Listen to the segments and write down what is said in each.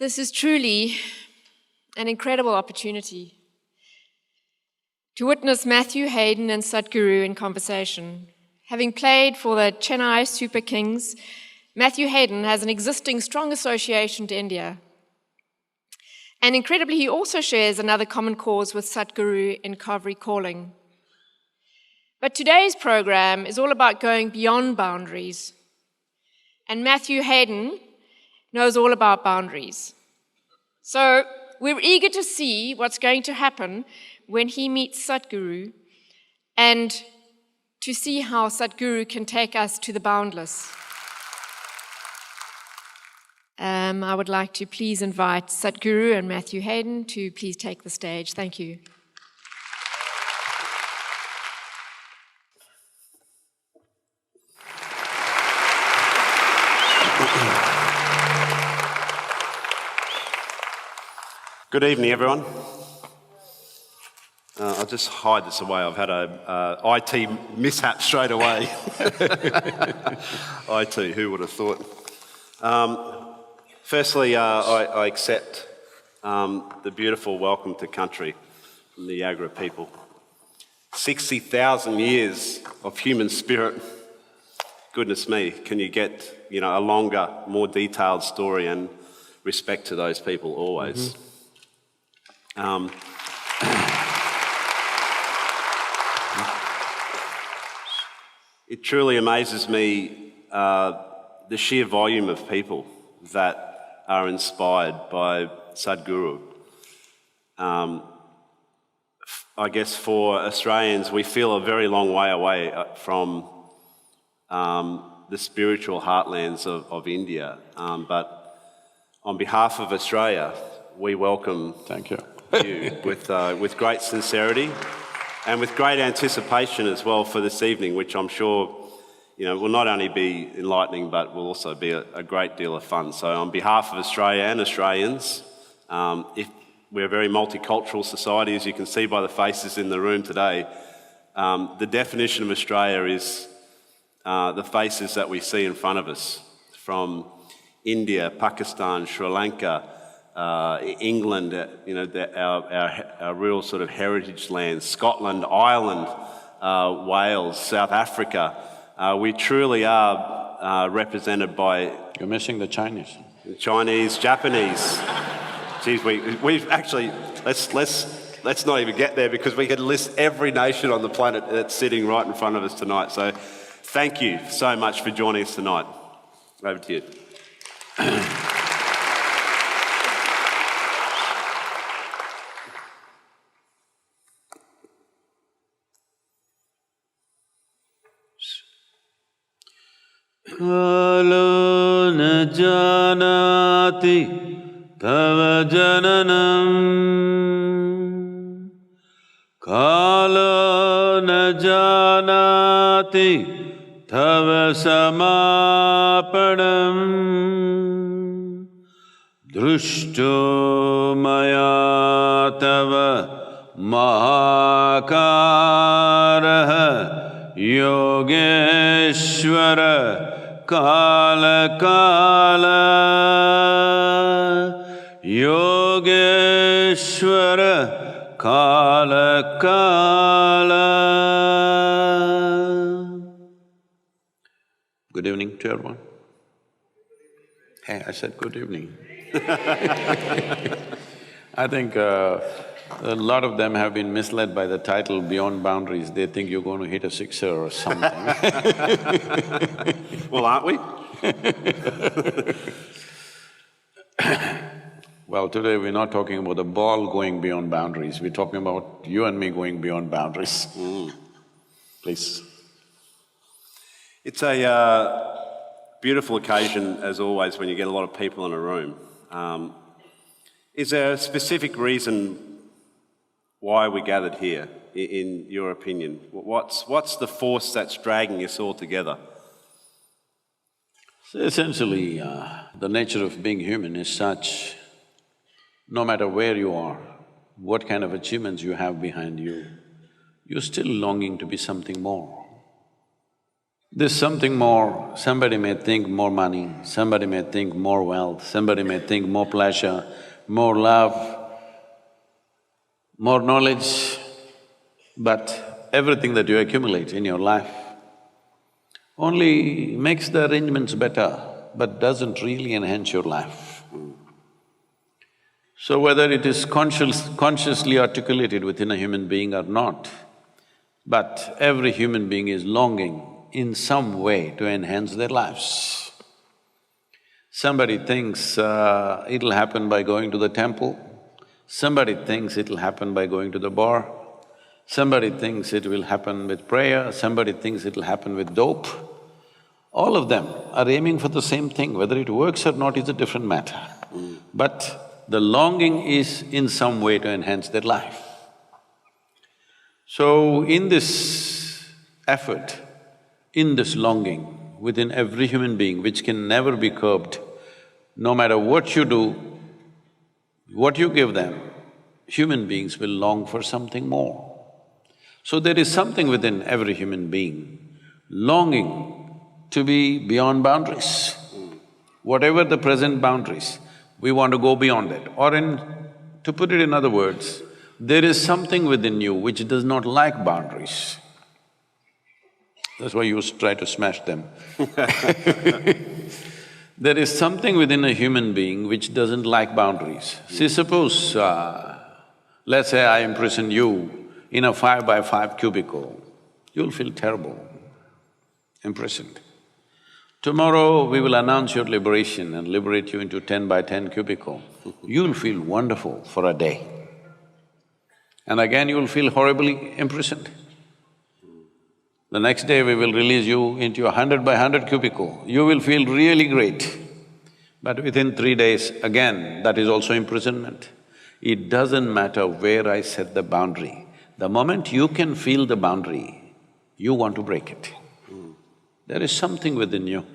This is truly an incredible opportunity to witness Matthew, Hayden, and Sadhguru in conversation. Having played for the Chennai Super Kings, Matthew Hayden has an existing strong association to India. And incredibly, he also shares another common cause with Sadhguru in Kaveri calling. But today's program is all about going beyond boundaries. And Matthew Hayden knows all about boundaries. So we're eager to see what's going to happen when he meets Sadhguru and to see how Sadhguru can take us to the boundless. I would like to please invite Sadhguru and Matthew Hayden to please take the stage. Thank you. Good evening, everyone. I'll just hide this away. I've had a IT mishap straight away. IT, who would have thought? Firstly, I accept the beautiful welcome to country from the Yagra people. 60,000 years of human spirit. Goodness me, can you get a longer, more detailed story, and respect to those people always. It truly amazes me the sheer volume of people that are inspired by Sadhguru. I guess for Australians, we feel a very long way away from the spiritual heartlands of India. But on behalf of Australia, we welcome Thank you. you with great sincerity and with great anticipation as well for this evening, which I'm sure will not only be enlightening but will also be a great deal of fun. So on behalf of Australia and Australians, we're a very multicultural society, as you can see by the faces in the room today. The definition of Australia is the faces that we see in front of us, from India, Pakistan, Sri Lanka, England, our real sort of heritage lands, Scotland, Ireland, Wales, South Africa. We truly are represented by... You're missing the Chinese. Chinese, Japanese. Geez, we've actually... Let's not even get there, because we could list every nation on the planet that's sitting right in front of us tonight. So thank you so much for joining us tonight. Over to you. Kalo na janati tava jananam, Kalo na janati tava samapanam, Drushto maya tava mahakaraha Yogeshwara Kala Kala, Yogeshwara Kala Kala. Good evening to everyone. Hey, I said good evening. I think a lot of them have been misled by the title Beyond Boundaries. They think you're going to hit a sixer or something. Well, aren't we? Well, today we're not talking about the ball going beyond boundaries, we're talking about you and me going beyond boundaries. Please. It's a beautiful occasion, as always, when you get a lot of people in a room. Is there a specific reason why we gathered here, in your opinion? What's the force that's dragging us all together? So essentially, the nature of being human is such, no matter where you are, what kind of achievements you have behind you, you're still longing to be something more. There's something more. Somebody may think more money, somebody may think more wealth, somebody may think more pleasure, more love, more knowledge, but everything that you accumulate in your life only makes the arrangements better, but doesn't really enhance your life. So whether it is consciously articulated within a human being or not, but every human being is longing in some way to enhance their lives. Somebody thinks it'll happen by going to the temple, somebody thinks it'll happen by going to the bar, somebody thinks it will happen with prayer, somebody thinks it'll happen with dope. All of them are aiming for the same thing, whether it works or not is a different matter. But the longing is in some way to enhance their life. So in this effort, in this longing within every human being, which can never be curbed, no matter what you do, what you give them, human beings will long for something more. So there is something within every human being longing to be beyond boundaries. Whatever the present boundaries, we want to go beyond it. Or to put it in other words, there is something within you which does not like boundaries. That's why you try to smash them. There is something within a human being which doesn't like boundaries. See, suppose, let's say I imprison you in a 5x5 cubicle, you'll feel terrible, imprisoned. Tomorrow we will announce your liberation and liberate you into 10x10 cubicle. You'll feel wonderful for a day. And again you'll feel horribly imprisoned. The next day we will release you into a 100x100 cubicle. You will feel really great. But within 3 days, again, that is also imprisonment. It doesn't matter where I set the boundary. The moment you can feel the boundary, you want to break it. There is something within you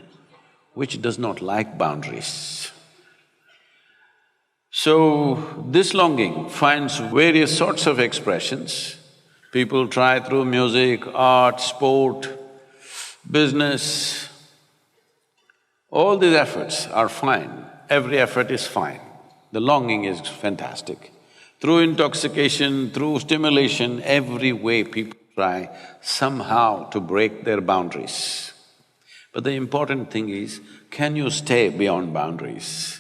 which does not like boundaries. So, this longing finds various sorts of expressions. People try through music, art, sport, business. All these efforts are fine, every effort is fine. The longing is fantastic. Through intoxication, through stimulation, every way people try somehow to break their boundaries. But the important thing is, can you stay beyond boundaries?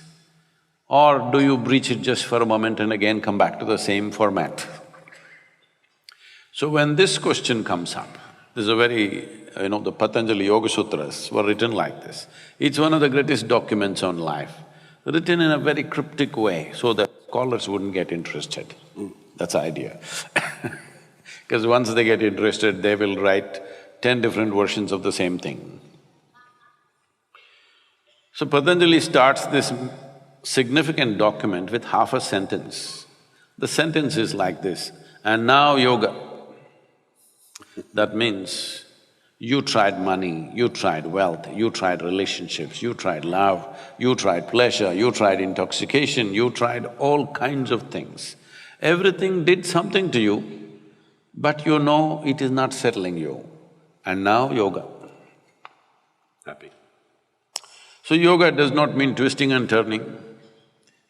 Or do you breach it just for a moment and again come back to the same format? So when this question comes up, there's a very… the Patanjali Yoga Sutras were written like this. It's one of the greatest documents on life, written in a very cryptic way so that scholars wouldn't get interested. That's the idea. Because once they get interested, they will write 10 different versions of the same thing. So Patanjali starts this significant document with half a sentence. The sentence is like this, and now yoga. That means you tried money, you tried wealth, you tried relationships, you tried love, you tried pleasure, you tried intoxication, you tried all kinds of things. Everything did something to you, but you know it is not settling you. And now yoga. Happy. So yoga does not mean twisting and turning.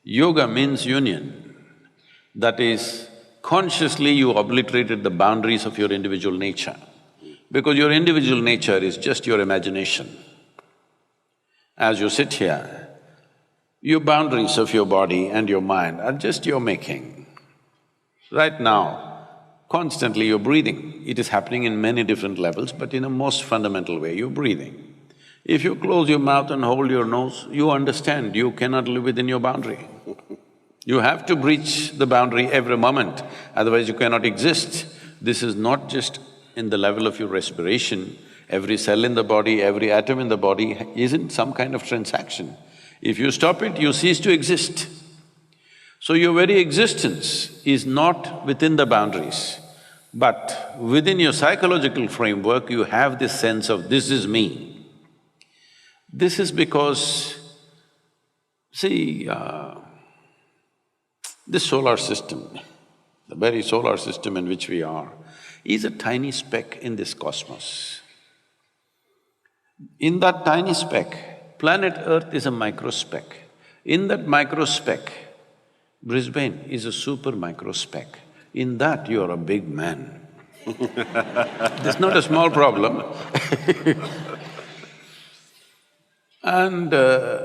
Yoga means union. That is, consciously you obliterated the boundaries of your individual nature. Because your individual nature is just your imagination. As you sit here, your boundaries of your body and your mind are just your making. Right now, constantly you're breathing. It is happening in many different levels, but in a most fundamental way, you're breathing. If you close your mouth and hold your nose, you understand you cannot live within your boundary. You have to breach the boundary every moment, otherwise you cannot exist. This is not just in the level of your respiration. Every cell in the body, every atom in the body is in some kind of transaction. If you stop it, you cease to exist. So your very existence is not within the boundaries, but within your psychological framework, you have this sense of, this is me. This is because, see, this solar system, the very solar system in which we are, is a tiny speck in this cosmos. In that tiny speck, planet Earth is a microspeck. In that microspeck, Brisbane is a super microspeck. In that, you are a big man. It's not a small problem. And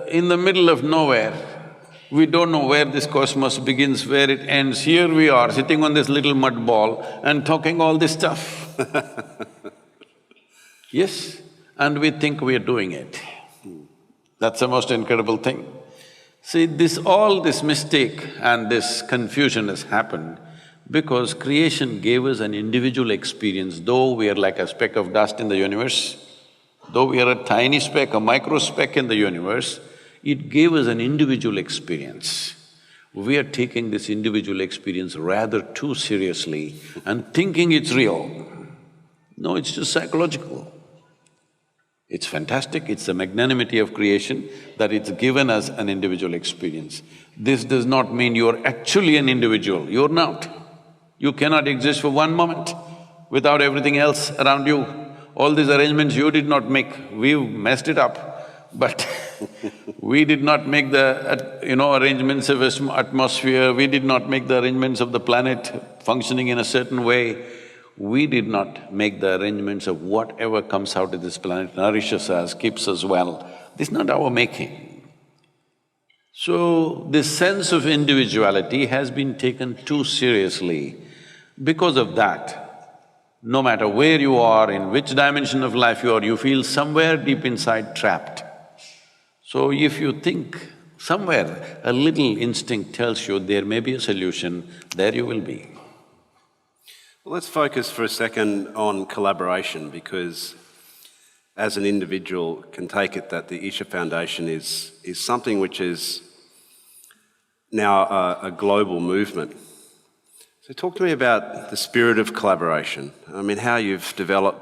in the middle of nowhere, we don't know where this cosmos begins, where it ends. Here we are, sitting on this little mud ball and talking all this stuff. Yes, and we think we are doing it. That's the most incredible thing. See, all this mistake and this confusion has happened because creation gave us an individual experience, though we are like a speck of dust in the universe, though we are a tiny speck, a micro speck in the universe, it gave us an individual experience. We are taking this individual experience rather too seriously and thinking it's real. No, it's just psychological. It's fantastic, it's the magnanimity of creation that it's given us an individual experience. This does not mean you're actually an individual, you're not. You cannot exist for one moment without everything else around you. All these arrangements you did not make, we've messed it up, but we did not make the, arrangements of atmosphere, we did not make the arrangements of the planet functioning in a certain way. We did not make the arrangements of whatever comes out of this planet, nourishes us, keeps us well. This is not our making. So, this sense of individuality has been taken too seriously. Because of that, no matter where you are, in which dimension of life you are, you feel somewhere deep inside trapped. So if you think somewhere a little instinct tells you there may be a solution, there you will be. Well, let's focus for a second on collaboration, because as an individual can take it that the Isha Foundation is something which is now a global movement. So talk to me about the spirit of collaboration. I mean, how you've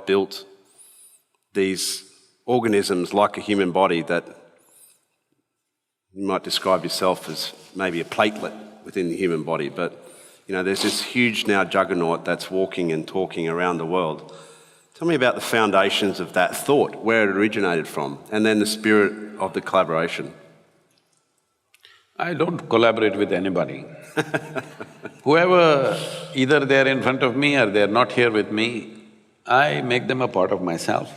built these organisms like a human body that you might describe yourself as maybe a platelet within the human body, but there's this huge now juggernaut that's walking and talking around the world. Tell me about the foundations of that thought, where it originated from, and then the spirit of the collaboration. I don't collaborate with anybody. Whoever, either they're in front of me or they're not here with me, I make them a part of myself.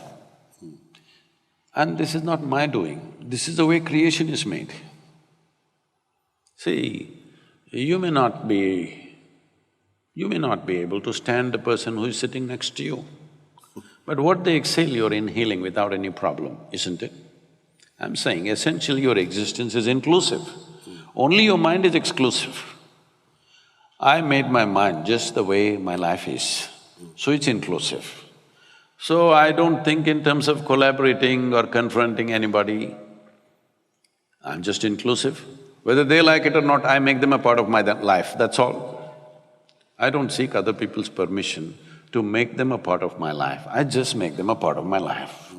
And this is not my doing, this is the way creation is made. See, you may not be able to stand the person who is sitting next to you, but what they exhale you're inhaling without any problem, isn't it? I'm saying essentially your existence is inclusive, only your mind is exclusive. I made my mind just the way my life is, so it's inclusive. So I don't think in terms of collaborating or confronting anybody, I'm just inclusive. Whether they like it or not, I make them a part of my life, that's all. I don't seek other people's permission to make them a part of my life, I just make them a part of my life.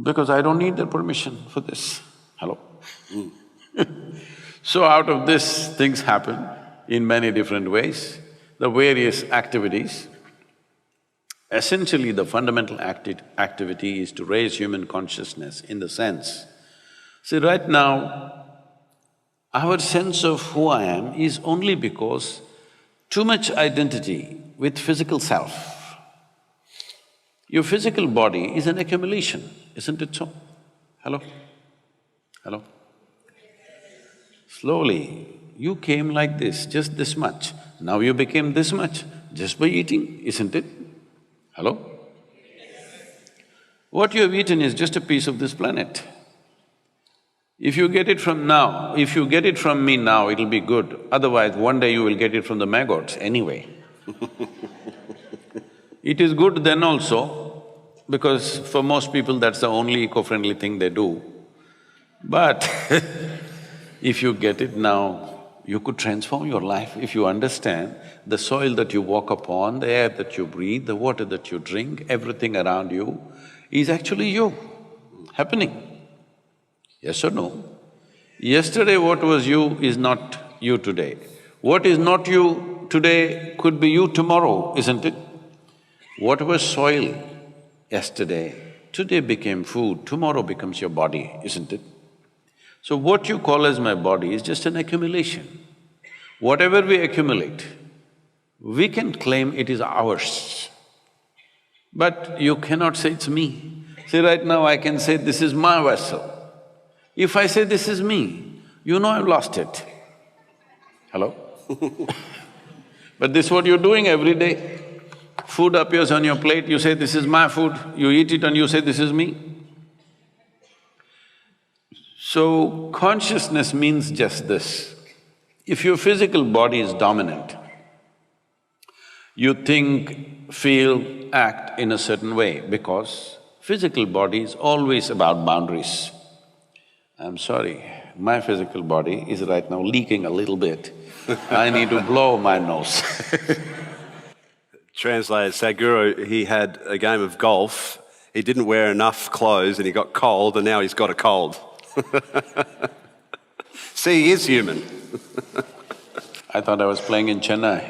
Because I don't need their permission for this. Hello? So out of this, things happen in many different ways, the various activities. Essentially, the fundamental activity is to raise human consciousness in the sense, see, right now, our sense of who I am is only because too much identity with physical self. Your physical body is an accumulation, isn't it so? Hello? Hello? Slowly, you came like this, just this much. Now you became this much just by eating, isn't it? Hello? What you have eaten is just a piece of this planet. If you get it from me now, it'll be good. Otherwise, one day you will get it from the maggots anyway. It is good then also, because for most people that's the only eco-friendly thing they do. But if you get it now, you could transform your life if you understand the soil that you walk upon, the air that you breathe, the water that you drink, everything around you is actually you, happening. Yes or no? Yesterday what was you is not you today. What is not you today could be you tomorrow, isn't it? What was soil yesterday, today became food, tomorrow becomes your body, isn't it? So what you call as my body is just an accumulation. Whatever we accumulate, we can claim it is ours. But you cannot say it's me. See, right now I can say this is my vessel. If I say this is me, you know I've lost it. Hello? But this is what you're doing every day. Food appears on your plate, you say this is my food, you eat it and you say this is me. So, consciousness means just this. If your physical body is dominant, you think, feel, act in a certain way because physical body is always about boundaries. I'm sorry, my physical body is right now leaking a little bit. I need to blow my nose. Translated, Sadhguru, he had a game of golf, he didn't wear enough clothes and he got cold and now he's got a cold. See, he is human. I thought I was playing in Chennai.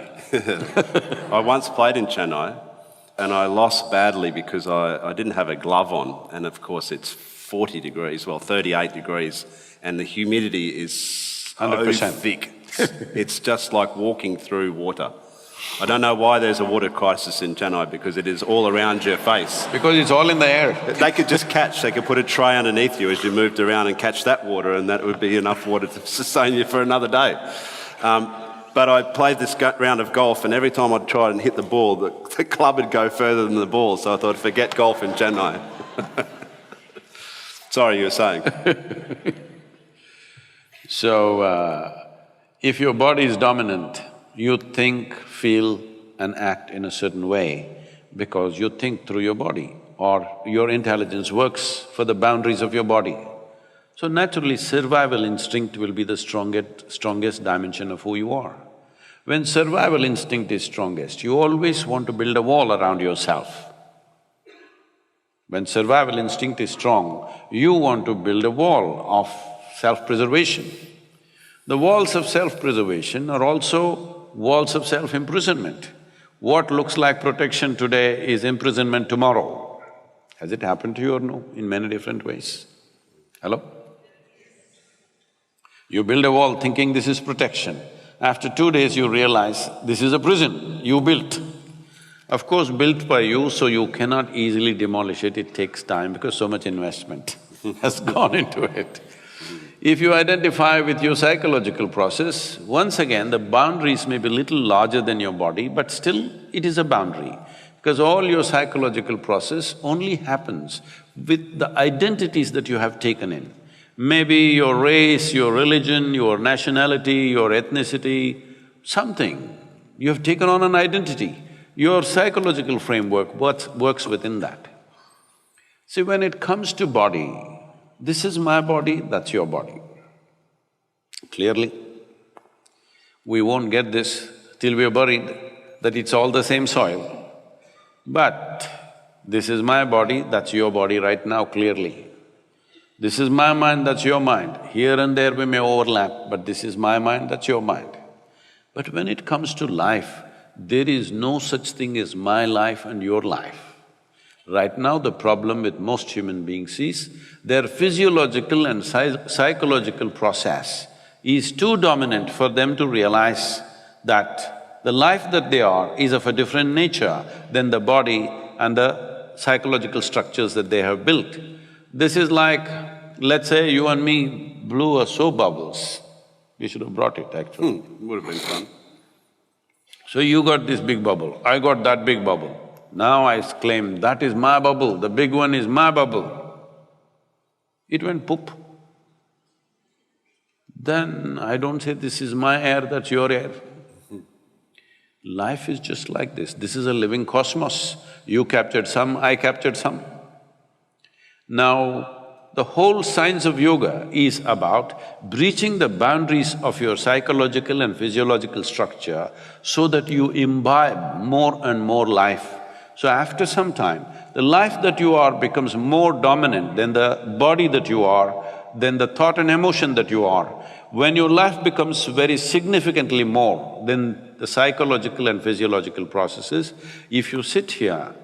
I once played in Chennai and I lost badly because I didn't have a glove on, and of course it's 40 degrees, well 38 degrees, and the humidity is so 100%. thick. It's just like walking through water. I don't know why there's a water crisis in Chennai because it is all around your face. Because it's all in the air. They could just they could put a tray underneath you as you moved around and catch that water, and that would be enough water to sustain you for another day. But I played this round of golf, and every time I'd try and hit the ball, the club would go further than the ball, so I thought, forget golf in Chennai. Sorry, you were saying. So, if your body is dominant, you think, feel and act in a certain way because you think through your body, or your intelligence works for the boundaries of your body. So naturally, survival instinct will be the strongest dimension of who you are. When survival instinct is strongest, you always want to build a wall around yourself. When survival instinct is strong, you want to build a wall of self-preservation. The walls of self-preservation are also walls of self-imprisonment. What looks like protection today is imprisonment tomorrow. Has it happened to you or no? In many different ways. Hello? You build a wall thinking this is protection. After 2 days you realize this is a prison you built. Of course, built by you, so you cannot easily demolish it, it takes time because so much investment has gone into it. If you identify with your psychological process, once again the boundaries may be little larger than your body, but still it is a boundary. Because all your psychological process only happens with the identities that you have taken in. Maybe your race, your religion, your nationality, your ethnicity, something. You have taken on an identity. Your psychological framework works within that. See, when it comes to body, this is my body, that's your body. Clearly, we won't get this till we are buried, that it's all the same soil. But this is my body, that's your body right now, clearly. This is my mind, that's your mind. Here and there we may overlap, but this is my mind, that's your mind. But when it comes to life, there is no such thing as my life and your life. Right now the problem with most human beings is their physiological and psychological process is too dominant for them to realize that the life that they are is of a different nature than the body and the psychological structures that they have built. This is like, let's say you and me blew a soap bubbles. We should have brought it actually. Would have been fun. So you got this big bubble, I got that big bubble. Now I claim that is my bubble, the big one is my bubble. It went poop. Then I don't say this is my air, that's your air. Life is just like this is a living cosmos. You captured some, I captured some. Now, the whole science of yoga is about breaching the boundaries of your psychological and physiological structure so that you imbibe more and more life. So after some time, the life that you are becomes more dominant than the body that you are, than the thought and emotion that you are. When your life becomes very significantly more than the psychological and physiological processes, if you sit here,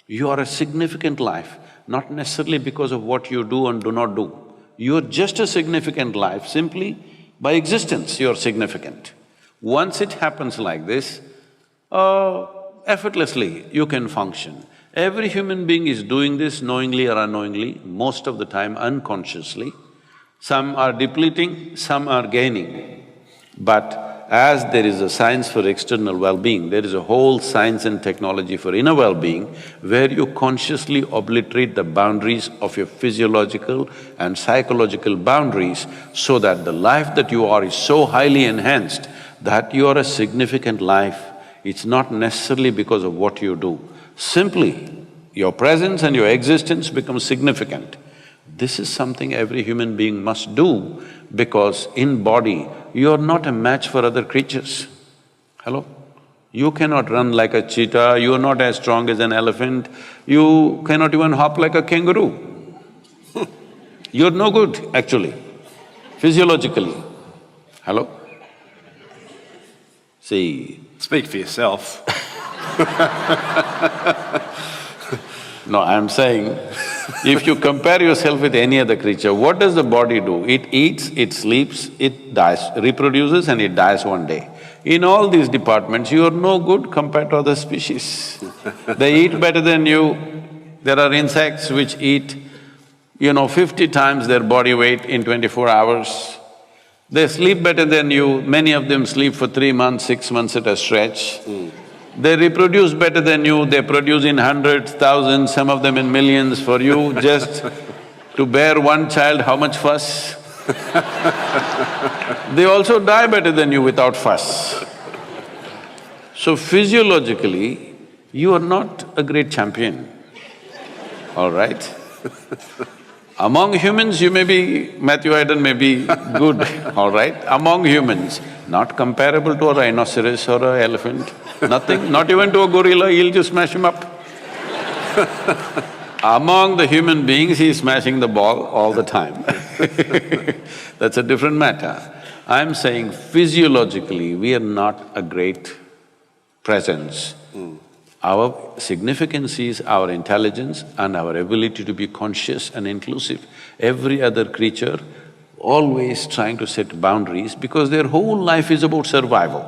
You are a significant life, not necessarily because of what you do and do not do. You're just a significant life, simply by existence you're significant. Once it happens like this, effortlessly you can function. Every human being is doing this knowingly or unknowingly, most of the time unconsciously. Some are depleting, some are gaining. But as there is a science for external well-being, there is a whole science and technology for inner well-being where you consciously obliterate the boundaries of your physiological and psychological boundaries so that the life that you are is so highly enhanced that you are a significant life. It's not necessarily because of what you do. Simply, your presence and your existence become significant. This is something every human being must do because in body, you are not a match for other creatures. Hello? You cannot run like a cheetah, you are not as strong as an elephant, you cannot even hop like a kangaroo. You're no good, actually, physiologically. Hello? See… Speak for yourself. No, I'm saying, if you compare yourself with any other creature, what does the body do? It eats, it sleeps, it dies, reproduces and it dies one day. In all these departments, you are no good compared to other species. They eat better than you. There are insects which eat, 50 times their body weight in 24 hours. They sleep better than you, many of them sleep for 3 months, 6 months at a stretch. They reproduce better than you, they produce in hundreds, thousands, some of them in millions. For you, just to bear one child, how much fuss? They also die better than you without fuss. So physiologically, you are not a great champion, all right? Among humans, you may be… Matthew Hayden may be good, all right? Among humans, not comparable to a rhinoceros or an elephant, nothing, not even to a gorilla, he'll just smash him up. Among the human beings, he's smashing the ball all the time. That's a different matter. I'm saying physiologically, we are not a great presence. Our significance is our intelligence and our ability to be conscious and inclusive. Every other creature always trying to set boundaries because their whole life is about survival.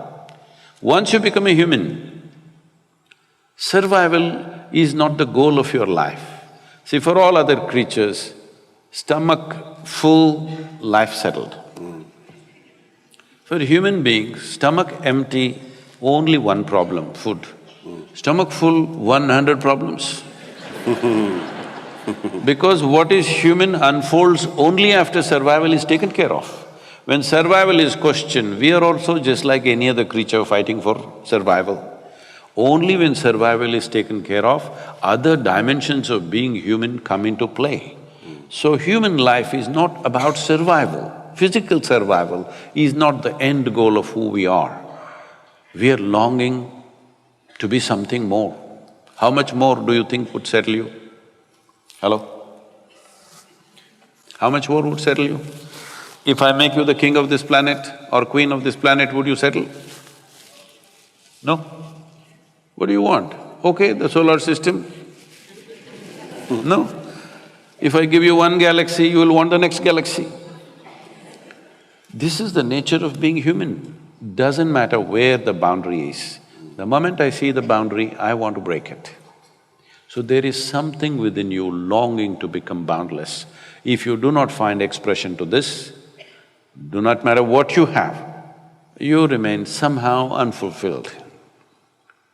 Once you become a human, survival is not the goal of your life. See, for all other creatures, stomach full, life settled. For human beings, stomach empty, only one problem, food. Stomach full, 100 problems. Because what is human unfolds only after survival is taken care of. When survival is questioned, we are also just like any other creature fighting for survival. Only when survival is taken care of, other dimensions of being human come into play. So human life is not about survival. Physical survival is not the end goal of who we are. We are longing to be something more. How much more do you think would settle you? Hello? How much more would settle you? If I make you the king of this planet or queen of this planet, would you settle? No? What do you want? Okay, the solar system? No? If I give you one galaxy, you will want the next galaxy. This is the nature of being human. Doesn't matter where the boundary is. The moment I see the boundary, I want to break it. So there is something within you longing to become boundless. If you do not find expression to this, do not matter what you have, you remain somehow unfulfilled.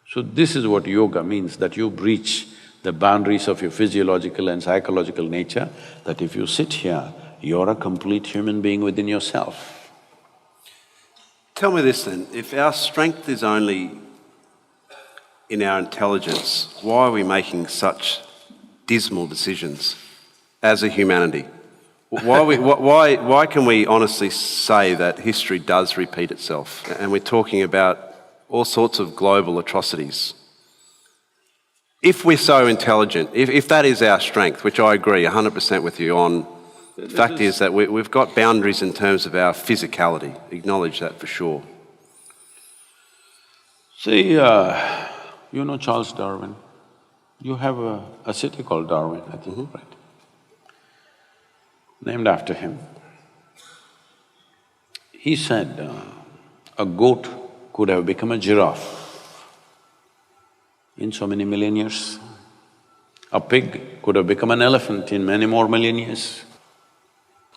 So this is what yoga means, that you breach the boundaries of your physiological and psychological nature, that if you sit here, you're a complete human being within yourself. Tell me this then, if our strength is only in our intelligence, why are we making such dismal decisions as a humanity? Why can we honestly say that history does repeat itself? And we're talking about all sorts of global atrocities. If we're so intelligent, if that is our strength, which I agree 100% with you on, the fact is that we've got boundaries in terms of our physicality, acknowledge that for sure. See, you know Charles Darwin? You have a city called Darwin, I think, right? Named after him. He said a goat could have become a giraffe in so many million years. A pig could have become an elephant in many more million years.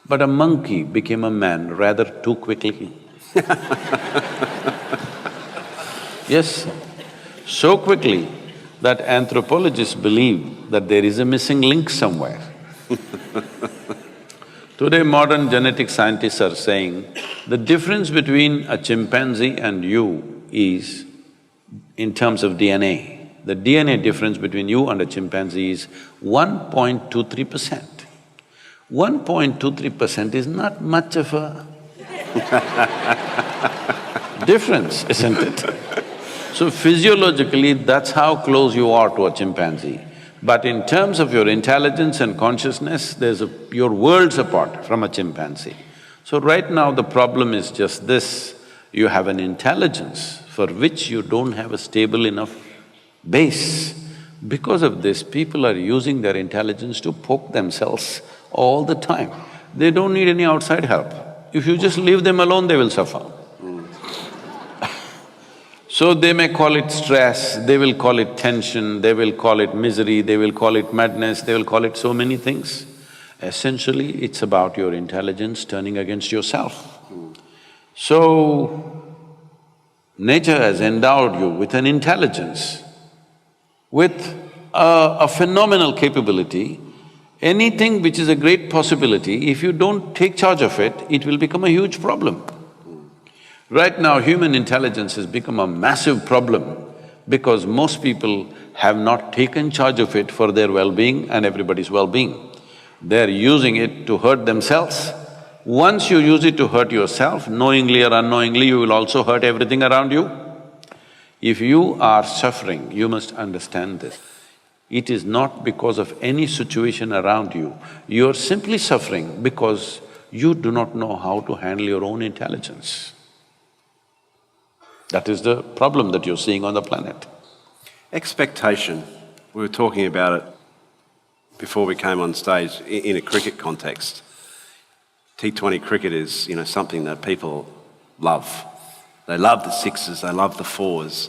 But a monkey became a man rather too quickly. Yes, so quickly that anthropologists believe that there is a missing link somewhere. Today, modern genetic scientists are saying the difference between a chimpanzee and you is in terms of DNA. The DNA difference between you and a chimpanzee is 1.23%. 1.23% is not much of a difference, isn't it? So physiologically, that's how close you are to a chimpanzee. But in terms of your intelligence and consciousness, you're worlds apart from a chimpanzee. So right now the problem is just this, you have an intelligence for which you don't have a stable enough base. Because of this, people are using their intelligence to poke themselves all the time. They don't need any outside help. If you just leave them alone, they will suffer. So they may call it stress, they will call it tension, they will call it misery, they will call it madness, they will call it so many things. Essentially, it's about your intelligence turning against yourself. So, nature has endowed you with an intelligence, with a phenomenal capability. Anything which is a great possibility, if you don't take charge of it, it will become a huge problem. Right now, human intelligence has become a massive problem because most people have not taken charge of it for their well-being and everybody's well-being. They're using it to hurt themselves. Once you use it to hurt yourself, knowingly or unknowingly, you will also hurt everything around you. If you are suffering, you must understand this. It is not because of any situation around you, you're simply suffering because you do not know how to handle your own intelligence. That is the problem that you're seeing on the planet. Expectation, we were talking about it before we came on stage in a cricket context. T20 cricket is, something that people love. They love the sixes, they love the fours.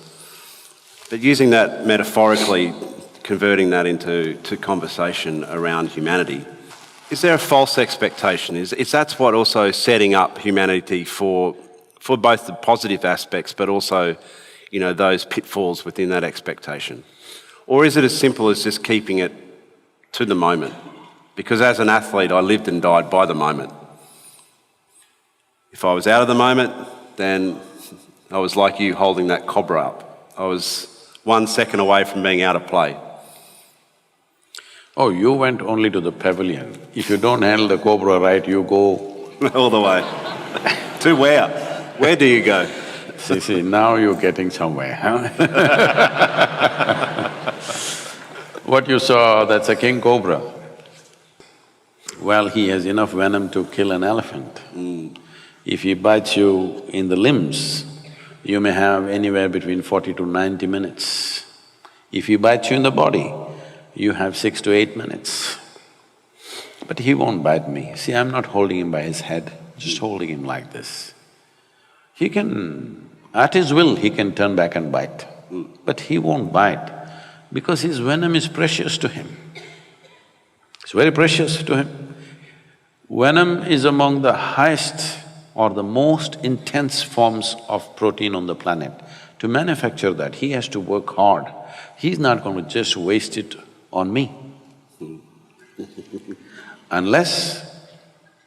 But using that metaphorically, converting that into conversation around humanity, is there a false expectation? Is that's what also setting up humanity for both the positive aspects but also, those pitfalls within that expectation? Or is it as simple as just keeping it to the moment? Because as an athlete, I lived and died by the moment. If I was out of the moment, then I was like you holding that cobra up. I was 1 second away from being out of play. Oh, you went only to the pavilion. If you don't handle the cobra right, you go… All the way. To where? Where do you go? See, now you're getting somewhere, huh? What you saw, that's a king cobra. Well, he has enough venom to kill an elephant. If he bites you in the limbs, you may have anywhere between 40 to 90 minutes. If he bites you in the body, you have 6 to 8 minutes. But he won't bite me. See, I'm not holding him by his head, just holding him like this. He can… at his will, he can turn back and bite, but he won't bite because his venom is precious to him. It's very precious to him. Venom is among the highest or the most intense forms of protein on the planet. To manufacture that, he has to work hard. He's not going to just waste it on me. Unless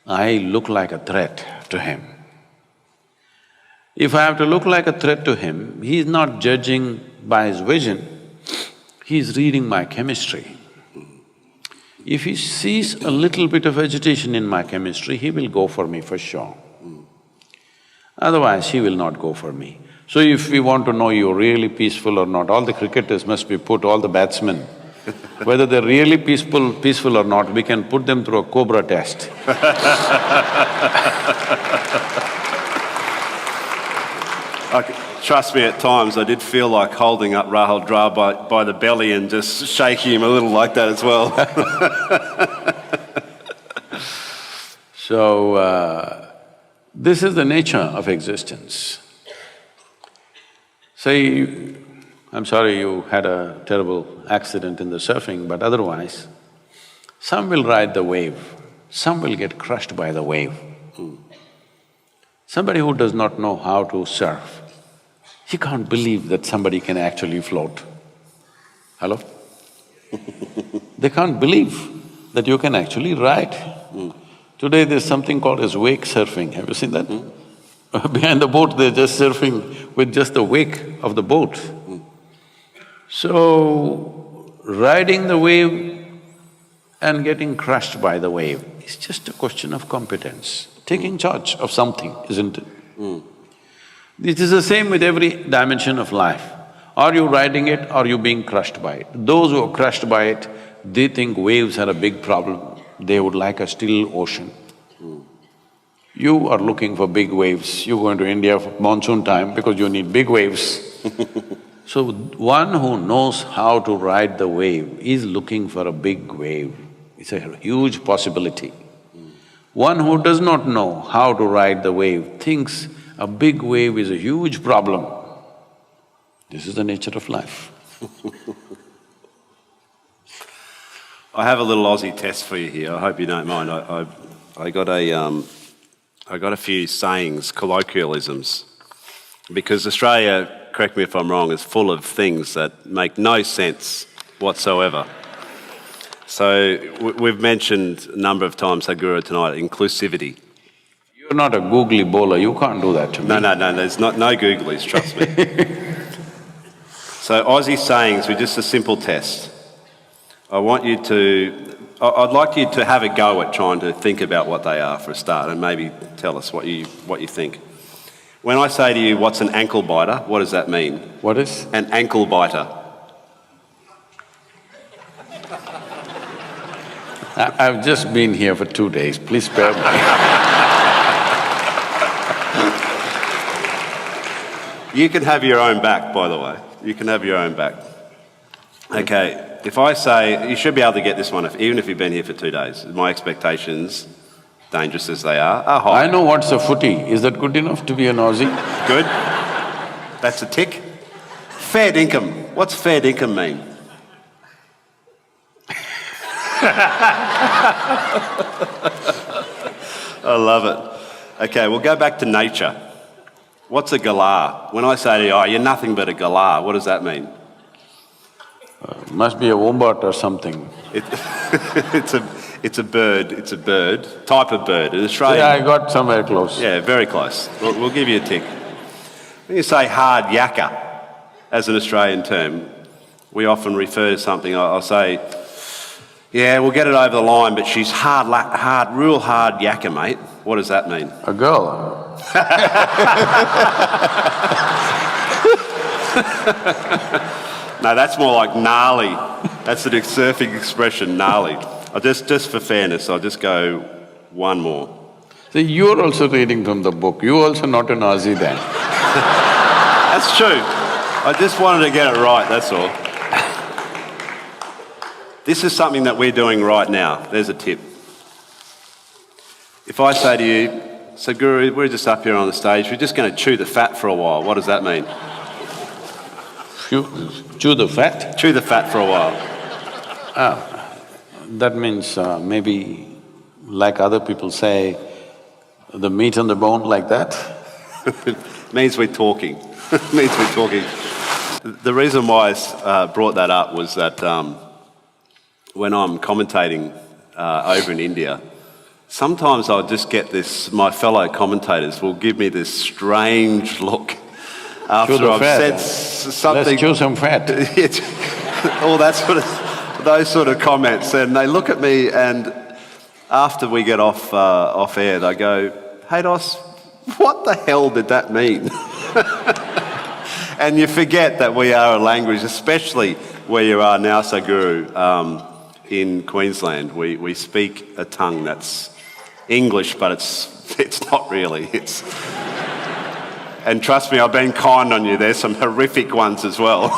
I look like a threat to him. If I have to look like a threat to him, he's not judging by his vision, he's reading my chemistry. If he sees a little bit of agitation in my chemistry, he will go for me for sure. Otherwise, he will not go for me. So if we want to know you're really peaceful or not, all the cricketers must be put, all the batsmen, whether they're really peaceful or not, we can put them through a cobra test. trust me, at times I did feel like holding up Rahul Dra by the belly and just shaking him a little like that as well. So, this is the nature of existence. Say, I'm sorry you had a terrible accident in the surfing, but otherwise, some will ride the wave, some will get crushed by the wave. Somebody who does not know how to surf, he can't believe that somebody can actually float. Hello? They can't believe that you can actually ride. Today there's something called as wake surfing, have you seen that? Behind the boat they're just surfing with just the wake of the boat. So, riding the wave and getting crushed by the wave is just a question of competence, taking charge of something, isn't it? It is the same with every dimension of life. Are you riding it or are you being crushed by it? Those who are crushed by it, they think waves are a big problem, they would like a still ocean. You are looking for big waves, you go into India for monsoon time because you need big waves. So, one who knows how to ride the wave is looking for a big wave. It's a huge possibility. One who does not know how to ride the wave thinks a big wave is a huge problem. This is the nature of life. I have a little Aussie test for you here, I hope you don't mind. I got a few sayings, colloquialisms, because Australia, correct me if I'm wrong, is full of things that make no sense whatsoever. So we've mentioned a number of times, Sadhguru, tonight, inclusivity. You're not a googly bowler, you can't do that to me. No, there's no googlies, trust me. So Aussie sayings with just a simple test. I'd like you to have a go at trying to think about what they are for a start and maybe tell us what you think. When I say to you, what's an ankle biter, what does that mean? What is? An ankle biter. I've just been here for 2 days, please spare me. You can have your own back, by the way. You can have your own back. Okay, if I say, you should be able to get this one, even if you've been here for 2 days. My expectations, dangerous as they are high. I know what's a footy, is that good enough to be an Aussie? Good. That's a tick. Fair dinkum. What's fair dinkum mean? I love it. Okay, we'll go back to nature. What's a galah? When I say to you, oh, you're nothing but a galah, what does that mean? Must be a wombat or something. It's a bird, type of bird. In Australia. Yeah, I got somewhere close. Yeah, very close. We'll give you a tick. When you say hard yakka, as an Australian term, we often refer to something, I'll say, yeah, we'll get it over the line, but she's real hard yakka, mate. What does that mean? A girl. No, that's more like gnarly. That's the surfing expression, gnarly. Just for fairness, I'll just go one more. So you're also reading from the book, you're also not an Aussie then. That's true. I just wanted to get it right, that's all. This is something that we're doing right now. There's a tip. If I say to you, Sadhguru, we're just up here on the stage, we're just going to chew the fat for a while, what does that mean? Chew the fat? Chew the fat for a while. That means maybe, like other people say, the meat on the bone, like that? Means we're talking. Means we're talking. The reason why I brought that up was that when I'm commentating over in India, sometimes I'll just get this, my fellow commentators will give me this strange look after I've said something. Let's chew some fat. All that sort of, those sort of comments, and they look at me, and after we get off air, they go, "Hey, Dos, what the hell did that mean?" And you forget that we are a language, especially where you are now, Sadhguru, in Queensland. We speak a tongue that's English, but it's not really. And trust me, I've been kind on you. There's some horrific ones as well.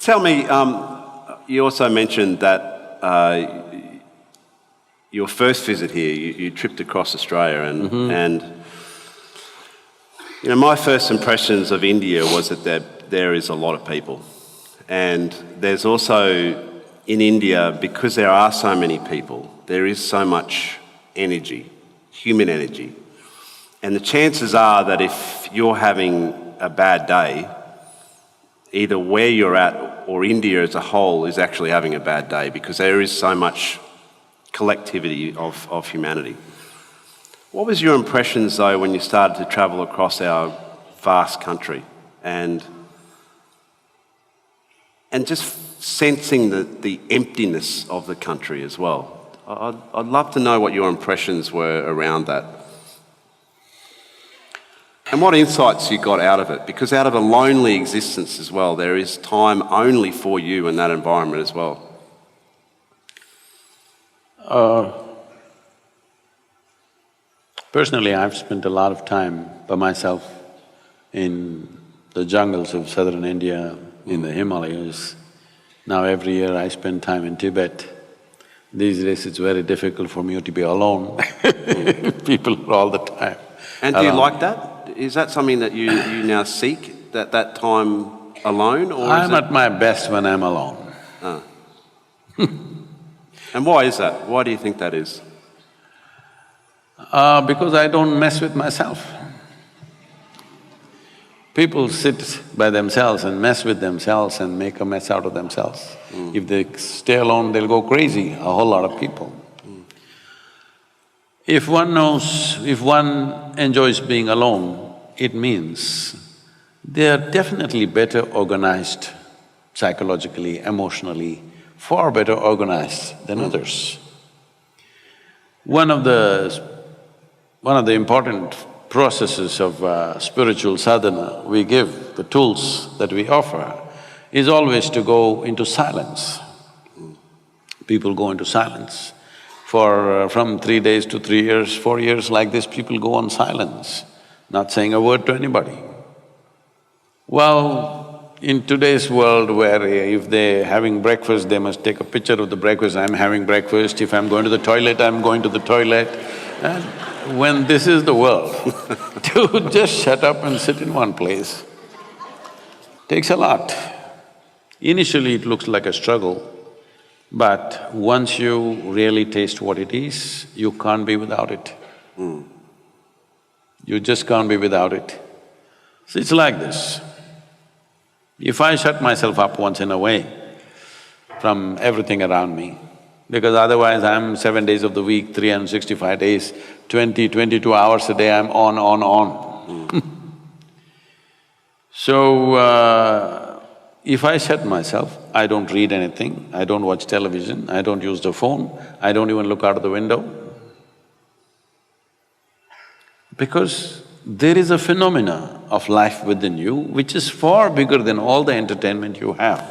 Tell me, you also mentioned that your first visit here, you tripped across Australia and you know, my first impressions of India was that there is a lot of people. And there's also, in India, because there are so many people, there is so much energy, human energy. And the chances are that if you're having a bad day, either where you're at or India as a whole is actually having a bad day because there is so much collectivity of humanity. What was your impressions though when you started to travel across our vast country and just sensing the emptiness of the country as well? I'd love to know what your impressions were around that. And what insights you got out of it, because out of a lonely existence as well, there is time only for you in that environment as well. Personally, I've spent a lot of time by myself in the jungles of southern India, in the Himalayas. Now every year I spend time in Tibet. These days it's very difficult for me to be alone. People are all the time. And do you like that? Is that something that you now seek, that time alone, or I'm at my best when I'm alone. Ah. And why is that? Why do you think that is? Because I don't mess with myself. People sit by themselves and mess with themselves and make a mess out of themselves. If they stay alone, they'll go crazy, a whole lot of people. If one knows, if one enjoys being alone, it means they are definitely better organized psychologically, emotionally, far better organized than others. One of the important processes of spiritual sadhana we give, the tools that we offer, is always to go into silence. People go into silence. From 3 days to 3 years, 4 years like this, people go on silence, not saying a word to anybody. Well, in today's world where if they're having breakfast, they must take a picture of the breakfast, I'm having breakfast, if I'm going to the toilet, I'm going to the toilet. And when this is the world, to just shut up and sit in one place takes a lot. Initially it looks like a struggle, but once you really taste what it is, you can't be without it. You just can't be without it. So it's like this. If I shut myself up once in a way from everything around me, because otherwise I'm 7 days of the week, 365 days, 22 hours a day, I'm on. So, if I shut myself, I don't read anything, I don't watch television, I don't use the phone, I don't even look out of the window. Because there is a phenomena of life within you which is far bigger than all the entertainment you have.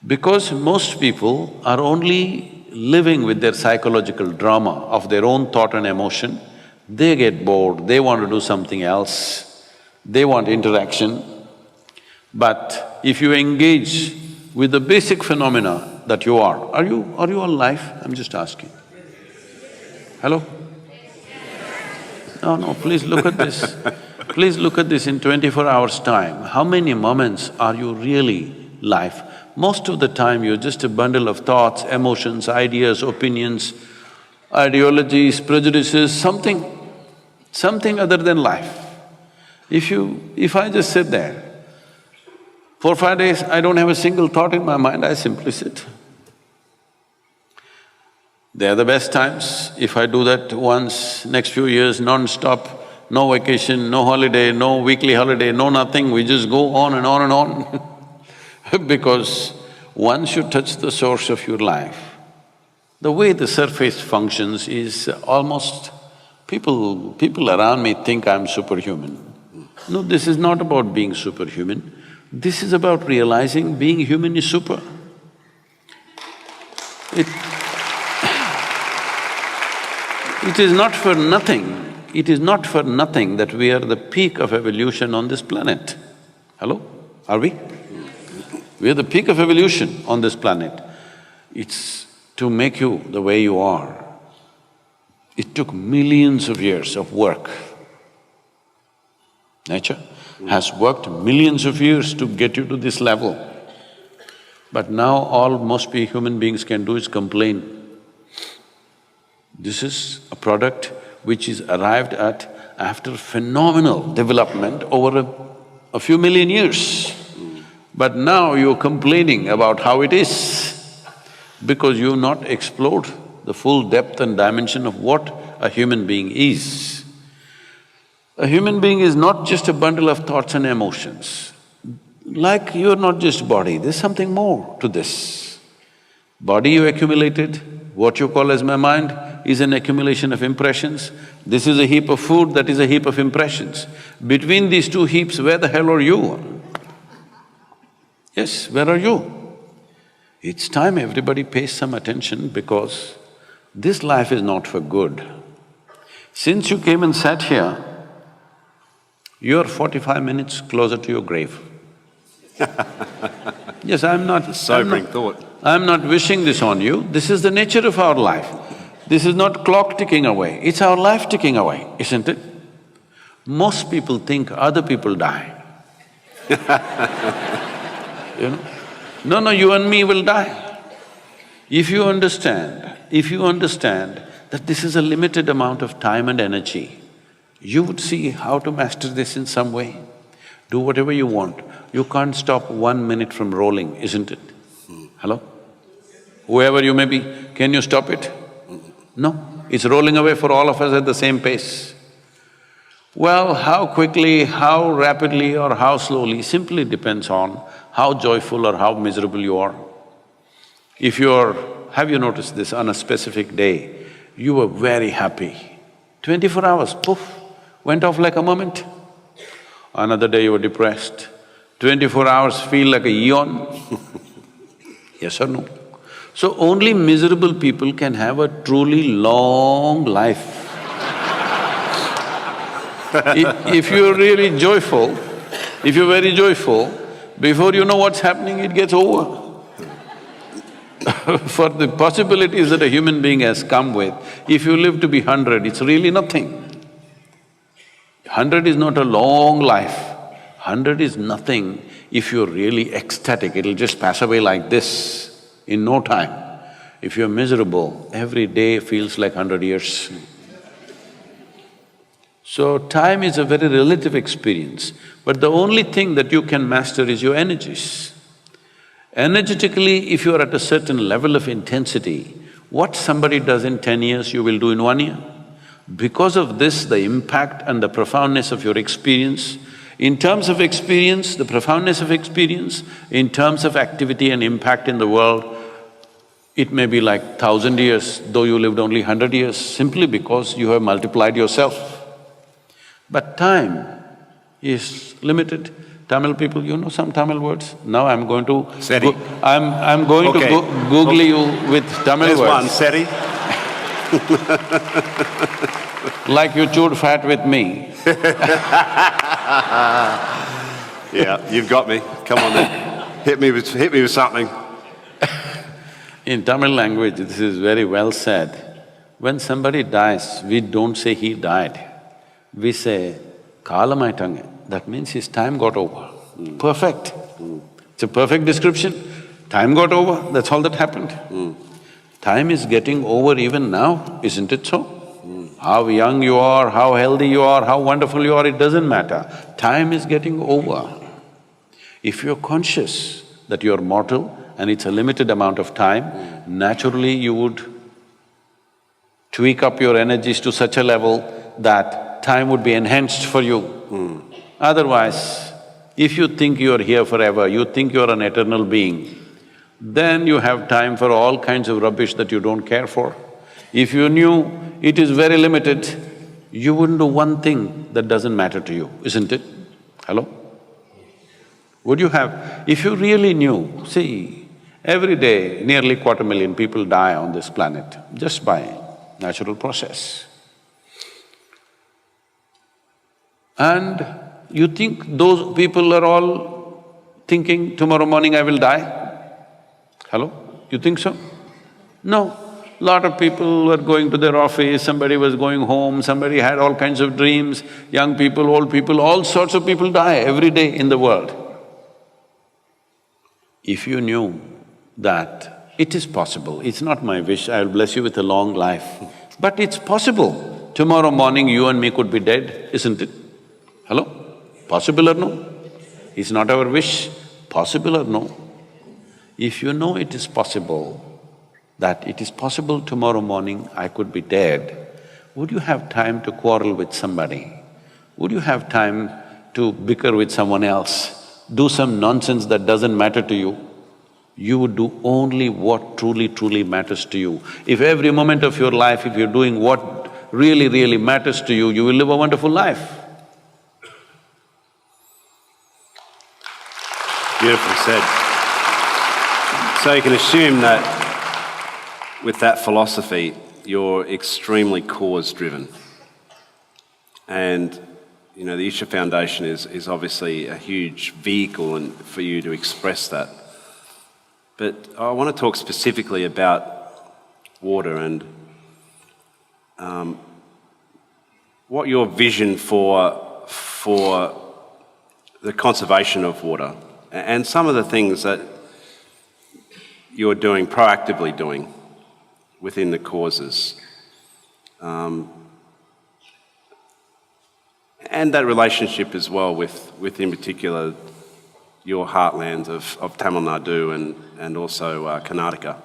Because most people are only living with their psychological drama of their own thought and emotion, they get bored, they want to do something else, they want interaction. But if you engage with the basic phenomena that you are you alive? I'm just asking. Hello? No, please look at this. Please look at this in 24 hours' time. How many moments are you really live? Most of the time you're just a bundle of thoughts, emotions, ideas, opinions, ideologies, prejudices, something other than life. If I just sit there, 4 or 5 days, I don't have a single thought in my mind, I simply sit. They are the best times. If I do that once, next few years, non-stop, no vacation, no holiday, no weekly holiday, no nothing, we just go on and on and on. Because once you touch the source of your life, the way the surface functions is almost… People around me think I'm superhuman. No, this is not about being superhuman. This is about realizing being human is super. It is not for nothing that we are the peak of evolution on this planet. Hello? Are we? We are the peak of evolution on this planet. It's to make you the way you are. It took millions of years of work. Nature has worked millions of years to get you to this level. But now all most human beings can do is complain. This is a product which is arrived at after phenomenal development over a few million years. But now you're complaining about how it is because you've not explored the full depth and dimension of what a human being is. A human being is not just a bundle of thoughts and emotions. Like you're not just body, there's something more to this. Body you accumulated, what you call as my mind, is an accumulation of impressions. This is a heap of food, that is a heap of impressions. Between these two heaps, where the hell are you? Yes, where are you? It's time everybody pays some attention because this life is not for good. Since you came and sat here, you're 45 minutes closer to your grave. Yes, I'm not… Sobering thought. I'm not wishing this on you, this is the nature of our life. This is not clock ticking away, it's our life ticking away, isn't it? Most people think other people die. You know? No, you and me will die. If you understand that this is a limited amount of time and energy, you would see how to master this in some way. Do whatever you want. You can't stop 1 minute from rolling, isn't it? Hello? Whoever you may be, can you stop it? No, it's rolling away for all of us at the same pace. Well, how quickly, how rapidly or how slowly simply depends on how joyful or how miserable you are. If you're… have you noticed this, on a specific day, you were very happy, 24 hours, poof, went off like a moment. Another day you were depressed, 24 hours feel like a eon. Yes or no? So only miserable people can have a truly long life. If you're really joyful, if you're very joyful, before you know what's happening, it gets over. For the possibilities that a human being has come with, if you live to be 100, it's really nothing. 100 is not a long life, 100 is nothing if you're really ecstatic, it'll just pass away like this in no time. If you're miserable, every day feels like 100 years. So time is a very relative experience, but the only thing that you can master is your energies. Energetically, if you're at a certain level of intensity, what somebody does in 10 years, you will do in 1 year. Because of this, the impact and the profoundness of your experience, in terms of experience, the profoundness of experience, in terms of activity and impact in the world, it may be like 1,000 years, though you lived only 100 years, simply because you have multiplied yourself. But time is limited. Tamil people, you know some Tamil words? Now I'm going to… Seri. I'm going Okay. to Google you with Tamil There's words. one, Seri. Like you chewed fat with me. Yeah, you've got me. Come on then. Hit me with something. In Tamil language, this is very well said. When somebody dies, we don't say he died. We say, kalamaitange. That means his time got over. Perfect. It's a perfect description. Time got over, that's all that happened. Time is getting over even now, isn't it so? How young you are, how healthy you are, how wonderful you are, it doesn't matter. Time is getting over. If you're conscious that you're mortal and it's a limited amount of time, naturally you would tweak up your energies to such a level that time would be enhanced for you. Otherwise, if you think you're here forever, you think you're an eternal being, then you have time for all kinds of rubbish that you don't care for. If you knew it is very limited, you wouldn't do one thing that doesn't matter to you, isn't it? Hello? Would you have… if you really knew, see, every day nearly 250,000 people die on this planet just by natural process. And you think those people are all thinking, tomorrow morning I will die? Hello? You think so? No. Lot of people were going to their office, somebody was going home, somebody had all kinds of dreams, young people, old people, all sorts of people die every day in the world. If you knew that it is possible, it's not my wish, I'll bless you with a long life, but it's possible. Tomorrow morning you and me could be dead, isn't it? Hello? Possible or no? It's not our wish, possible or no? If you know it is possible, that it is possible tomorrow morning I could be dead, would you have time to quarrel with somebody? Would you have time to bicker with someone else, do some nonsense that doesn't matter to you? You would do only what truly matters to you. If every moment of your life, if you're doing what really matters to you, you will live a wonderful life. Beautifully said. So you can assume that with that philosophy, you're extremely cause-driven. And, you know, the Isha Foundation is obviously a huge vehicle for you to express that. But I want to talk specifically about water and what your vision for the conservation of water and some of the things that you're doing, proactively doing, within the causes. And that relationship as well with in particular, your heartlands of Tamil Nadu and also Karnataka.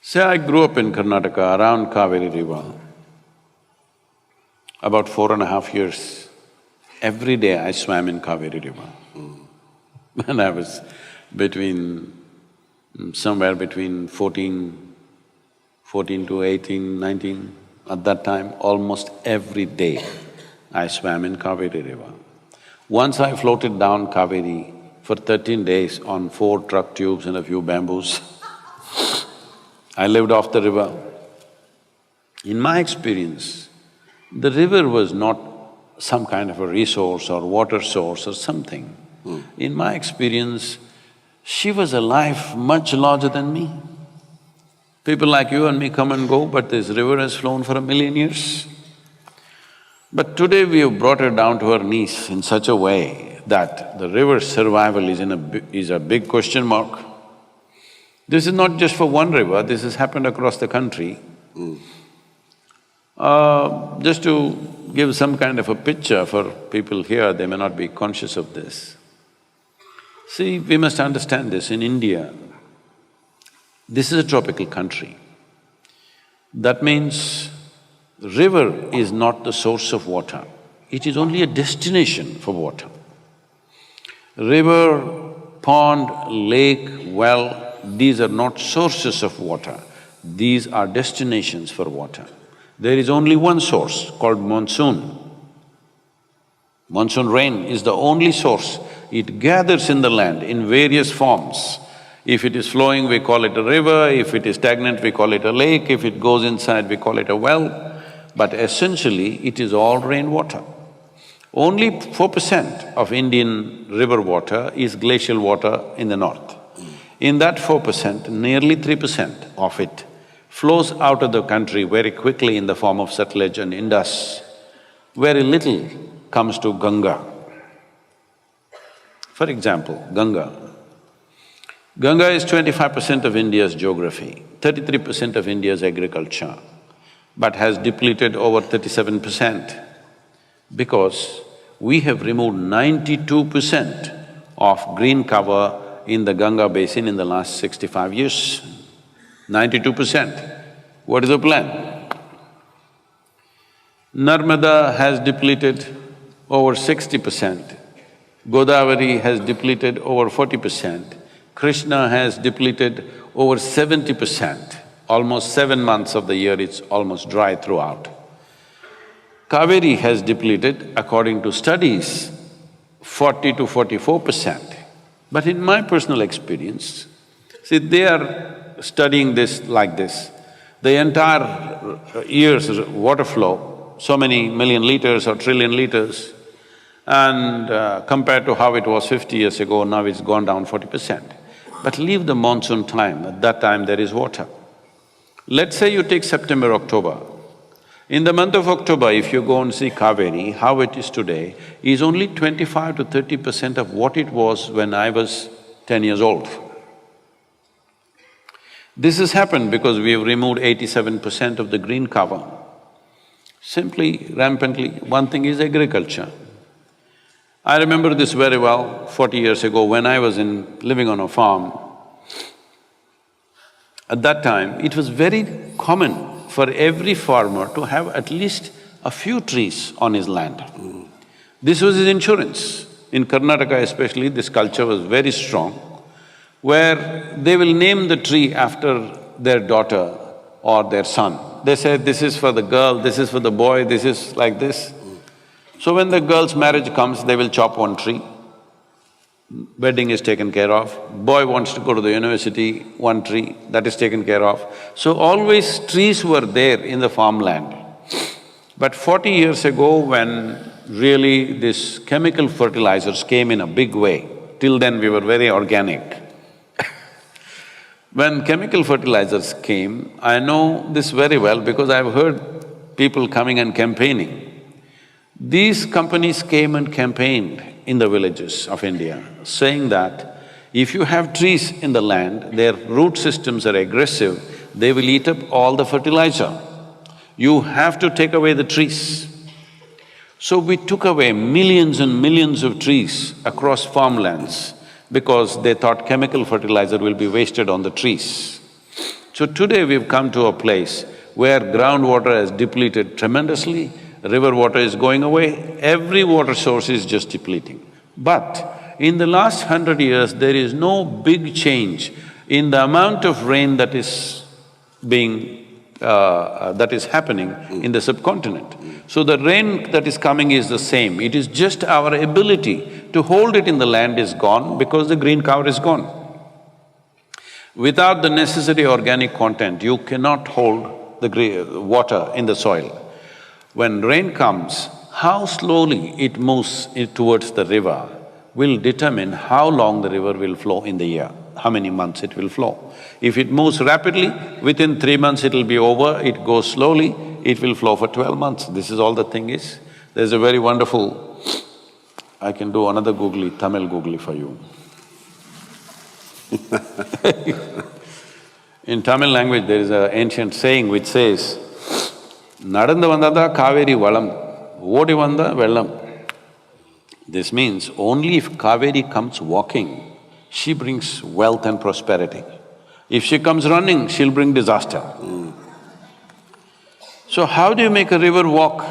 Say I grew up in Karnataka around Kaveri River. About 4.5 years, every day I swam in Kaveri River. When I was somewhere between 14 to 18, 19, at that time, almost every day I swam in Kaveri River. Once I floated down Kaveri for 13 days on 4 truck tubes and a few bamboos. I lived off the river. In my experience, the river was not some kind of a resource or water source or something. In my experience, she was a life much larger than me. People like you and me come and go, but this river has flown for 1,000,000 years. But today we have brought her down to her knees in such a way that the river's survival is a big question mark. This is not just for one river, this has happened across the country. Just to give some kind of a picture for people here, they may not be conscious of this. See, we must understand this, in India, this is a tropical country. That means the river is not the source of water, it is only a destination for water. River, pond, lake, well, these are not sources of water, these are destinations for water. There is only one source called monsoon. Monsoon rain is the only source. It gathers in the land in various forms. If it is flowing, we call it a river, if it is stagnant, we call it a lake, if it goes inside, we call it a well. But essentially, it is all rainwater. Only 4% of Indian river water is glacial water in the north. In that 4%, nearly 3% of it flows out of the country very quickly in the form of Satluj and Indus. Very little comes to Ganga. For example, Ganga. Ganga is 25% of India's geography, 33% of India's agriculture, but has depleted over 37% because we have removed 92% of green cover in the Ganga basin in the last 65 years. 92%. What is the plan? Narmada has depleted over 60%, Godavari has depleted over 40%, Krishna has depleted over 70%. Almost 7 months of the year it's almost dry throughout. Kaveri has depleted, according to studies, 40 to 44%. But in my personal experience, see, they are studying this like this. The entire year's water flow so many million liters or trillion liters, and compared to how it was 50 years ago, now it's gone down 40%. But leave the monsoon time, at that time there is water. Let's say you take September, October. In the month of October, if you go and see Kaveri, how it is today, is only 25 to 30% of what it was when I was 10 years old. This has happened because we have removed 87% of the green cover. Simply, rampantly, one thing is agriculture. I remember this very well 40 years ago when I was living on a farm. At that time, it was very common for every farmer to have at least a few trees on his land. This was his insurance. In Karnataka especially, this culture was very strong, where they will name the tree after their daughter or their son. They say, this is for the girl, this is for the boy, this is like this. So when the girl's marriage comes, they will chop one tree, wedding is taken care of. Boy wants to go to the university, one tree, that is taken care of. So always trees were there in the farmland. But 40 years ago, when really this chemical fertilizers came in a big way, till then we were very organic. When chemical fertilizers came, I know this very well because I've heard people coming and campaigning. These companies came and campaigned in the villages of India, saying that if you have trees in the land, their root systems are aggressive, they will eat up all the fertilizer. You have to take away the trees. So we took away millions and millions of trees across farmlands because they thought chemical fertilizer will be wasted on the trees. So today we've come to a place where groundwater has depleted tremendously, river water is going away, every water source is just depleting. But in the last 100 years, there is no big change in the amount of rain that is happening in the subcontinent. So the rain that is coming is the same, it is just our ability to hold it in the land is gone because the green cover is gone. Without the necessary organic content, you cannot hold the water in the soil. When rain comes, how slowly it moves towards the river will determine how long the river will flow in the year, how many months it will flow. If it moves rapidly, within 3 months it will be over, it goes slowly, it will flow for 12 months. This is all the thing is. There's a very wonderful… I can do another googly, Tamil googly for you. In Tamil language, there is an ancient saying which says, Nadandu vandada Kaveri valam, odi vanda vellam. This means only if Kaveri comes walking, she brings wealth and prosperity. If she comes running, she'll bring disaster. So how do you make a river walk?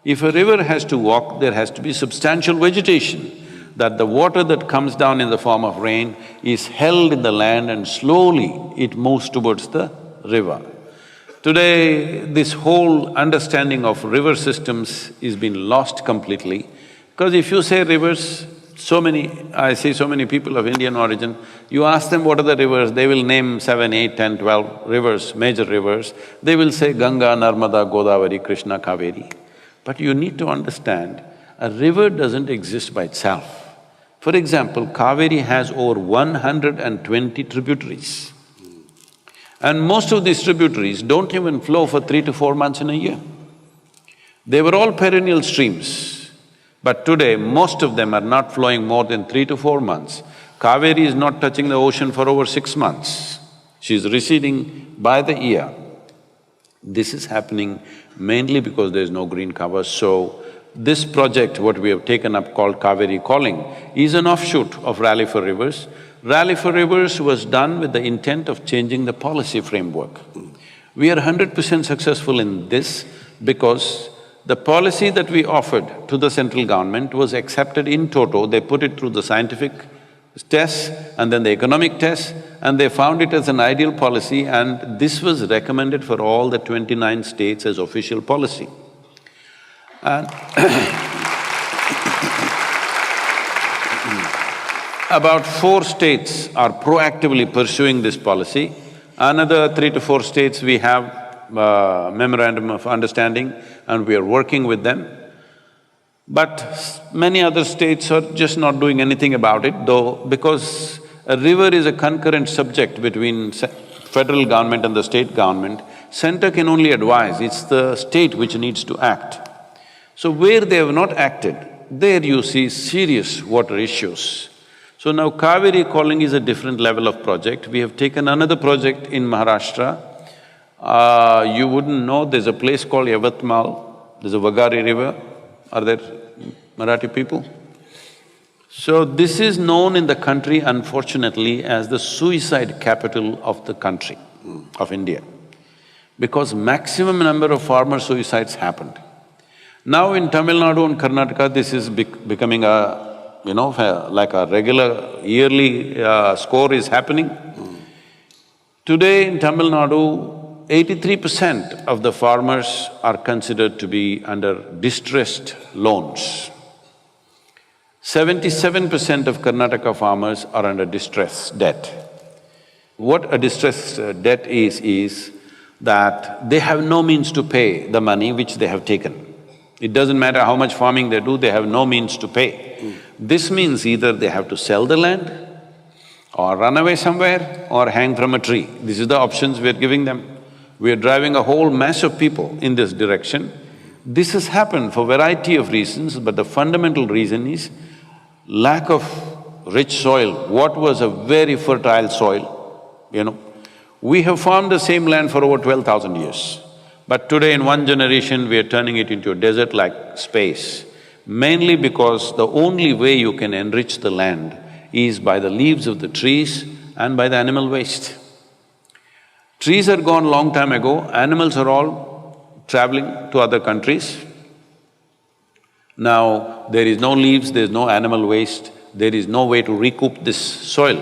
If a river has to walk, there has to be substantial vegetation, that the water that comes down in the form of rain is held in the land and slowly it moves towards the river. Today, this whole understanding of river systems is been lost completely, because if you say rivers, I see so many people of Indian origin, you ask them what are the rivers, they will name 7, 8, 10, 12 rivers, major rivers. They will say Ganga, Narmada, Godavari, Krishna, Kaveri. But you need to understand, a river doesn't exist by itself. For example, Kaveri has over 120 tributaries. And most of these tributaries don't even flow for 3 to 4 months in a year. They were all perennial streams, but today most of them are not flowing more than 3 to 4 months. Kaveri is not touching the ocean for over 6 months. She is receding by the year. This is happening mainly because there is no green cover. So this project, what we have taken up called Kaveri Calling, is an offshoot of Rally for Rivers. Rally for Rivers was done with the intent of changing the policy framework. We are 100% successful in this because the policy that we offered to the central government was accepted in toto. They put it through the scientific tests and then the economic tests, and they found it as an ideal policy, and this was recommended for all the 29 states as official policy. And about 4 states are proactively pursuing this policy. Another 3 to 4 states we have memorandum of understanding and we are working with them. But many other states are just not doing anything about it, though, because a river is a concurrent subject between federal government and the state government. Center can only advise, it's the state which needs to act. So where they have not acted, there you see serious water issues. So now Kaveri calling is a different level of project. We have taken another project in Maharashtra. You wouldn't know, there's a place called Yavatmal, there's a Vagari river. Are there Marathi people? So this is known in the country, unfortunately, as the suicide capital of the country, of India, because maximum number of farmer suicides happened. Now in Tamil Nadu and Karnataka, this is becoming a, like a regular yearly score is happening. Today in Tamil Nadu, 83% of the farmers are considered to be under distressed loans. 77% of Karnataka farmers are under distress debt. What a distress debt is that they have no means to pay the money which they have taken. It doesn't matter how much farming they do, they have no means to pay. This means either they have to sell the land or run away somewhere or hang from a tree. These are the options we are giving them. We are driving a whole mass of people in this direction. This has happened for a variety of reasons, but the fundamental reason is lack of rich soil. What was a very fertile soil, We have farmed the same land for over 12,000 years. But today in one generation, we are turning it into a desert-like space, mainly because the only way you can enrich the land is by the leaves of the trees and by the animal waste. Trees are gone long time ago, animals are all traveling to other countries. Now, there is no leaves, there is no animal waste, there is no way to recoup this soil.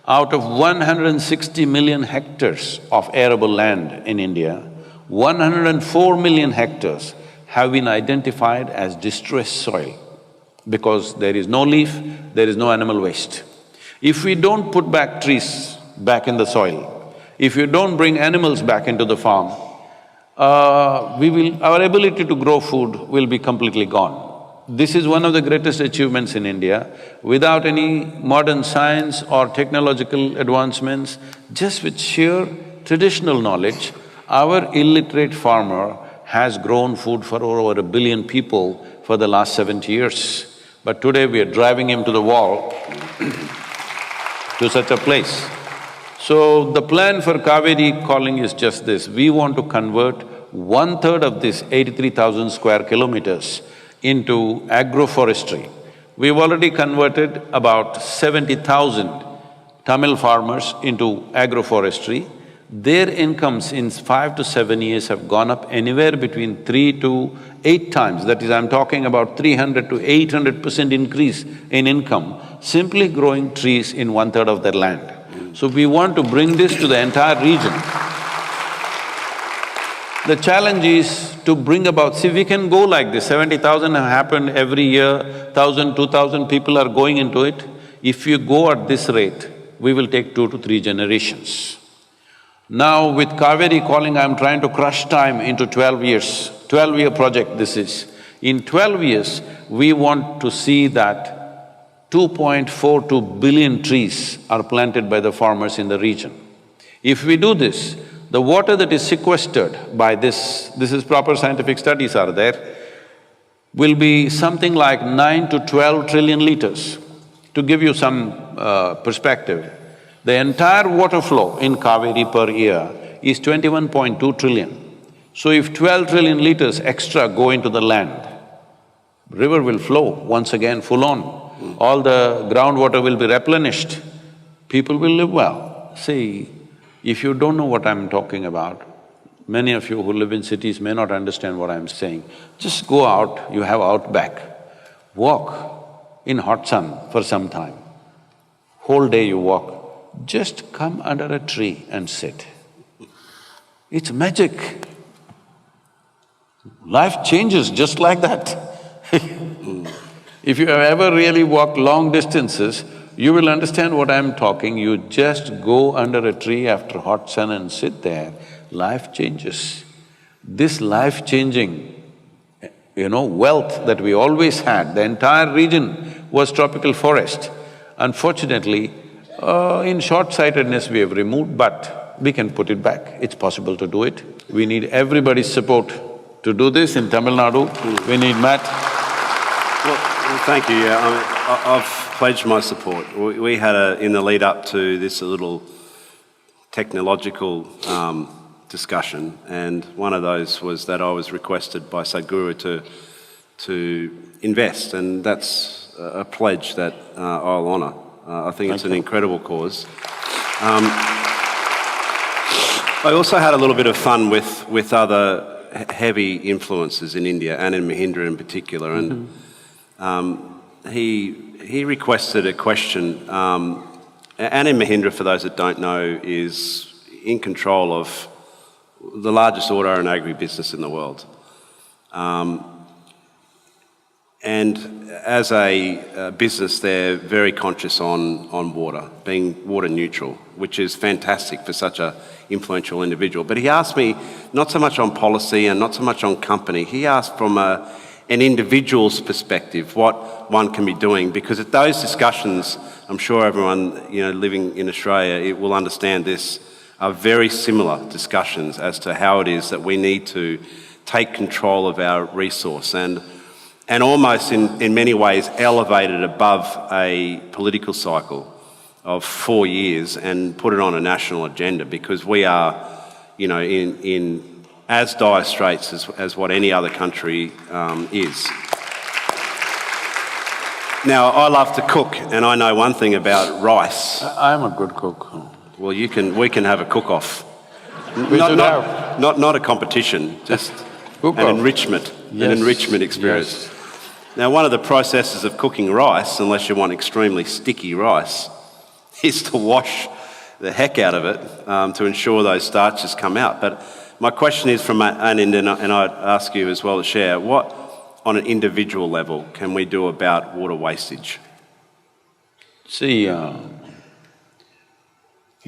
Out of 160 million hectares of arable land in India, 104 million hectares have been identified as distressed soil because there is no leaf, there is no animal waste. If we don't put back trees back in the soil, if you don't bring animals back into the farm, our ability to grow food will be completely gone. This is one of the greatest achievements in India. Without any modern science or technological advancements, just with sheer traditional knowledge, our illiterate farmer has grown food for over 1 billion people for the last 70 years. But today we are driving him to the wall to such a place. So the plan for Kaveri calling is just this, we want to convert 1/3 of this 83,000 square kilometers into agroforestry. We've already converted about 70,000 Tamil farmers into agroforestry. Their incomes in 5 to 7 years have gone up anywhere between 3 to 8 times. That is, I'm talking about 300 to 800% increase in income, simply growing trees in 1/3 of their land. So we want to bring this to the entire region. The challenge is to bring about… See, we can go like this, 70,000 have happened every year, 1,000, 2,000 people are going into it. If you go at this rate, we will take 2 to 3 generations. Now with Kaveri calling, I'm trying to crush time into 12 years, 12-year project this is. In 12 years, we want to see that 2.42 billion trees are planted by the farmers in the region. If we do this, the water that is sequestered by this is proper scientific studies are there, will be something like 9 to 12 trillion liters. To give you some perspective, the entire water flow in Kaveri per year is 21.2 trillion. So if 12 trillion liters extra go into the land, river will flow once again full on. All the groundwater will be replenished, people will live well. See, if you don't know what I'm talking about, many of you who live in cities may not understand what I'm saying. Just go out, you have outback, walk in hot sun for some time. Whole day you walk, just come under a tree and sit. It's magic. Life changes just like that. If you have ever really walked long distances, you will understand what I'm talking. You just go under a tree after hot sun and sit there, life changes. This life-changing, wealth that we always had, the entire region was tropical forest. Unfortunately, in short-sightedness we have removed, but we can put it back. It's possible to do it. We need everybody's support to do this in Tamil Nadu. We need Matt. Well, thank you, yeah. I've pledged my support. We had in the lead up to this, a little technological discussion, and one of those was that I was requested by Sadhguru to invest, and that's a pledge that I'll honour. I think it's an incredible cause. I also had a little bit of fun with other heavy influences in India, Anand Mahindra in particular, and he requested a question. Anand Mahindra, for those that don't know, is in control of the largest auto and agribusiness in the world. And as a business, they're very conscious on water, being water neutral, which is fantastic for such an influential individual. But he asked me not so much on policy and not so much on company. He asked from an individual's perspective what one can be doing, because at those discussions, I'm sure everyone living in Australia it will understand this, are very similar discussions as to how it is that we need to take control of our resource and almost in many ways elevate it above a political cycle of 4 years and put it on a national agenda, because we are, in as dire straits as what any other country is. Now, I love to cook, and I know one thing about rice. I'm a good cook. Well, we can have a cook-off. We should have. Not a competition, just an enrichment, Yes. an enrichment experience. Yes. Now, one of the processes of cooking rice, unless you want extremely sticky rice, is to wash the heck out of it to ensure those starches come out. But my question is from Anand, and I'd ask you as well to share, what, on an individual level, can we do about water wastage? See,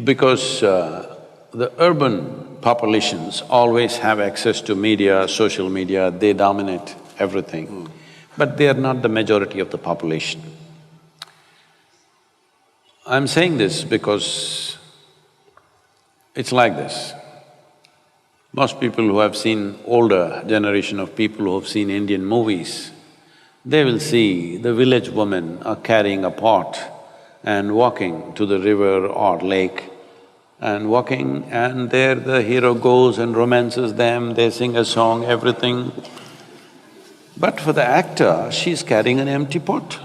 because the urban populations always have access to media, social media, they dominate everything. But they are not the majority of the population. I'm saying this because it's like this. Most people who have seen, older generation of people who have seen Indian movies, they will see the village women are carrying a pot and walking to the river or lake and walking, and there the hero goes and romances them, they sing a song, everything. But for the actor, she's carrying an empty pot.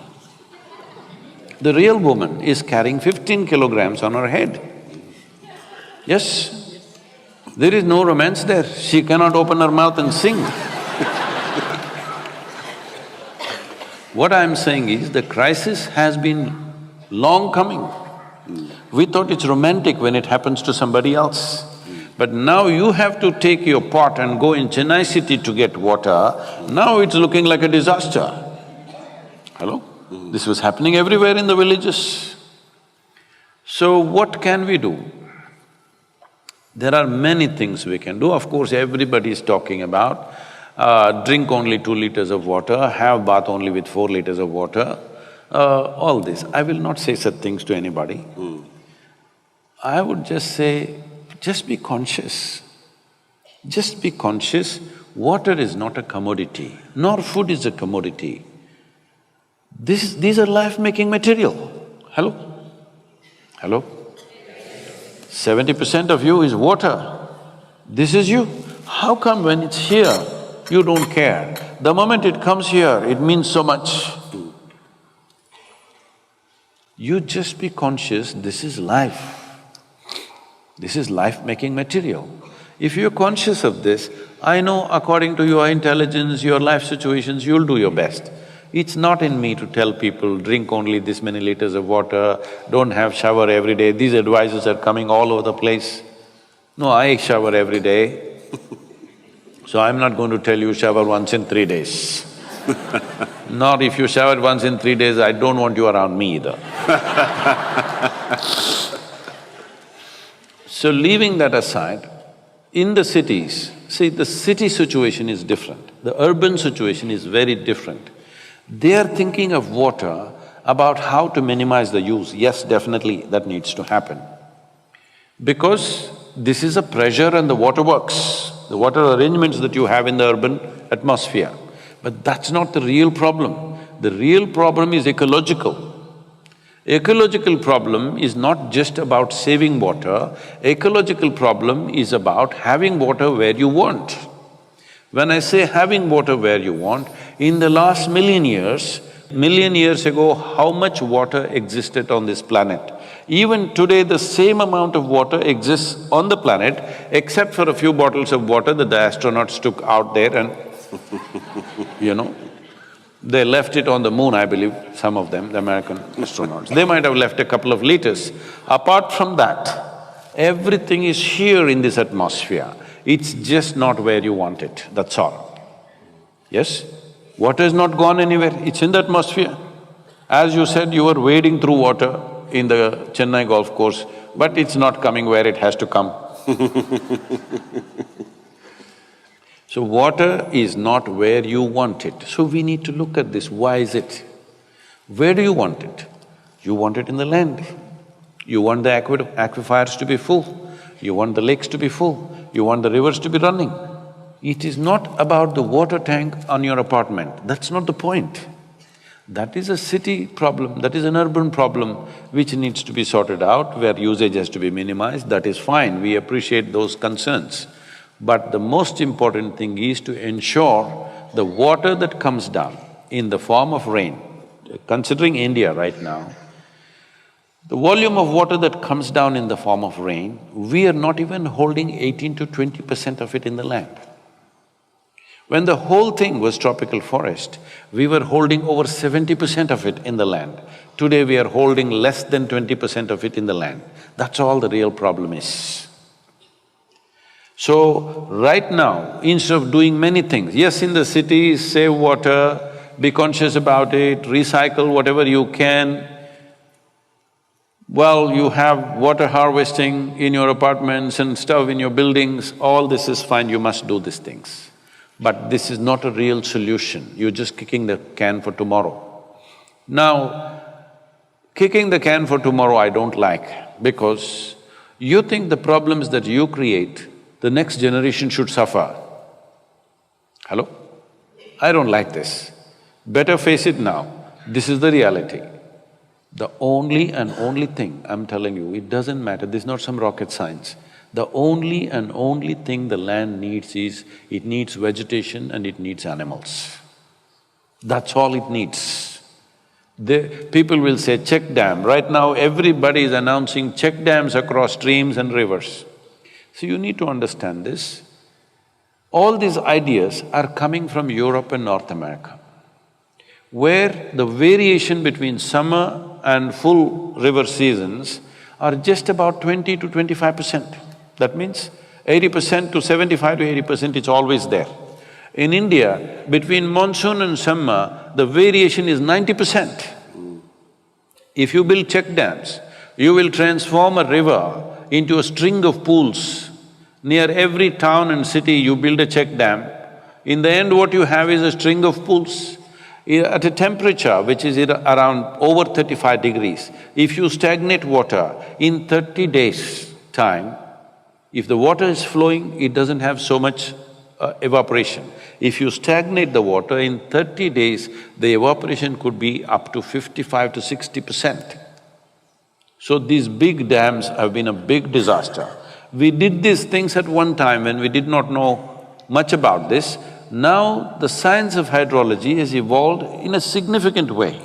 The real woman is carrying 15 kilograms on her head. Yes, there is no romance there, she cannot open her mouth and sing. What I'm saying is, the crisis has been long coming. We thought it's romantic when it happens to somebody else. But now you have to take your pot and go in Chennai city to get water, now it's looking like a disaster. Hello? This was happening everywhere in the villages. So what can we do? There are many things we can do. Of course, everybody is talking about drink only 2 liters of water, have bath only with 4 liters of water, all this. I will not say such things to anybody. I would just say, just be conscious. Just be conscious, water is not a commodity, nor food is a commodity. These are life-making material. Hello? Hello? 70% of you is water. This is you. How come when it's here, you don't care? The moment it comes here, it means so much. You just be conscious, this is life. This is life-making material. If you're conscious of this, I know according to your intelligence, your life situations, you'll do your best. It's not in me to tell people, drink only this many liters of water, don't have shower every day. These advices are coming all over the place. No, I shower every day. So I'm not going to tell you shower once in 3 days. Nor if you shower once in 3 days, I don't want you around me either. So leaving that aside, In the cities, see, the city situation is different, the urban situation is very different. They are thinking of water about how to minimize the use. Yes, definitely that needs to happen. Because this is a pressure on the waterworks, the water arrangements that you have in the urban atmosphere. But that's not the real problem. The real problem is ecological. Ecological problem is not just about saving water, ecological problem is about having water where you want. When I say having water where you want, in the last million years ago, how much water existed on this planet? Even today, the same amount of water exists on the planet, except for a few bottles of water that the astronauts took out there and they left it on the moon, I believe, some of them, the American astronauts. They might have left a couple of liters. Apart from that, everything is here in this atmosphere. It's just not where you want it, that's all. Yes? Water has not gone anywhere, it's in the atmosphere. As you said, you were wading through water in the Chennai golf course, but it's not coming where it has to come. So water is not where you want it. So we need to look at this, why is it? Where do you want it? You want it in the land. You want the aquifers to be full. You want the lakes to be full. You want the rivers to be running. It is not about the water tank on your apartment, that's not the point. That is a city problem, that is an urban problem which needs to be sorted out, where usage has to be minimized, that is fine, we appreciate those concerns. But the most important thing is to ensure the water that comes down in the form of rain, considering India right now, the volume of water that comes down in the form of rain, we are not even holding 18 to 20% of it in the land. When the whole thing was tropical forest, we were holding over 70% of it in the land. Today we are holding less than 20% of it in the land. That's all the real problem is. So, right now, instead of doing many things, yes, in the cities, save water, be conscious about it, recycle whatever you can. Well, you have water harvesting in your apartments and stuff in your buildings, all this is fine, you must do these things. But this is not a real solution, you're just kicking the can for tomorrow. Now, kicking the can for tomorrow I don't like, because you think the problems that you create, the next generation should suffer. Hello? I don't like this. Better face it now, this is the reality. The only and only thing, I'm telling you, it doesn't matter, this is not some rocket science. The only and only thing the land needs is, it needs vegetation and it needs animals. That's all it needs. People will say check dam, right now everybody is announcing check dams across streams and rivers. So you need to understand this. All these ideas are coming from Europe and North America, where the variation between summer and full river seasons are just about 20 to 25%. That means 80% to 75 to 80% it's always there. In India, between monsoon and summer, the variation is 90%. If you build check dams, you will transform a river into a string of pools. Near every town and city, you build a check dam. In the end, what you have is a string of pools. At a temperature which is around over 35 degrees, if you stagnate water, in 30 days' time, if the water is flowing, it doesn't have so much evaporation. If you stagnate the water, in 30 days, the evaporation could be up to 55 to 60%. So these big dams have been a big disaster. We did these things at one time when we did not know much about this. Now the science of hydrology has evolved in a significant way.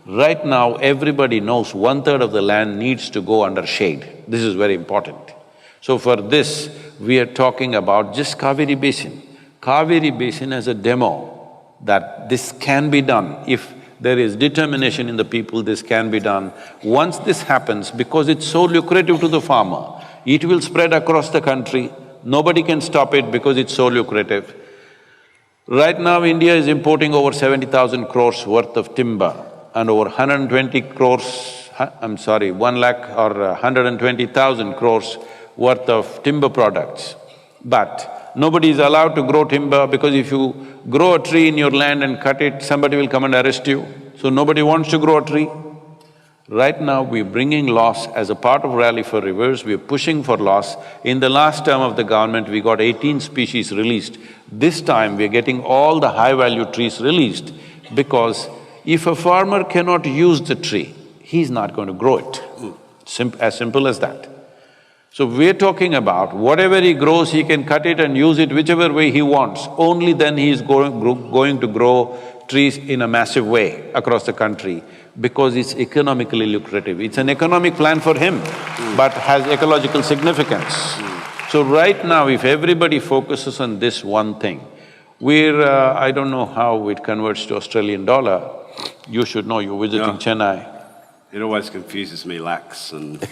Right now, everybody knows 1/3 of the land needs to go under shade. This is very important. So for this, we are talking about just Kaveri Basin. Kaveri Basin as a demo that this can be done. If there is determination in the people, this can be done. Once this happens, because it's so lucrative to the farmer, it will spread across the country, nobody can stop it because it's so lucrative. Right now, India is importing over 70,000 crores worth of timber and over 120 crores, 1 lakh or 120,000 crores worth of timber products. But nobody is allowed to grow timber because if you grow a tree in your land and cut it, somebody will come and arrest you. So nobody wants to grow a tree. Right now, we're bringing laws as a part of Rally for Rivers, we're pushing for laws. In the last term of the government, we got 18 species released. This time, we're getting all the high-value trees released because if a farmer cannot use the tree, he's not going to grow it. As simple as that. So we're talking about whatever he grows, he can cut it and use it whichever way he wants. Only then he is going to grow trees in a massive way across the country because it's economically lucrative. It's an economic plan for him, but has ecological significance. So right now, if everybody focuses on this one thing, I don't know how it converts to Australian dollar. You should know, you're visiting Chennai. It always confuses me, lakhs and…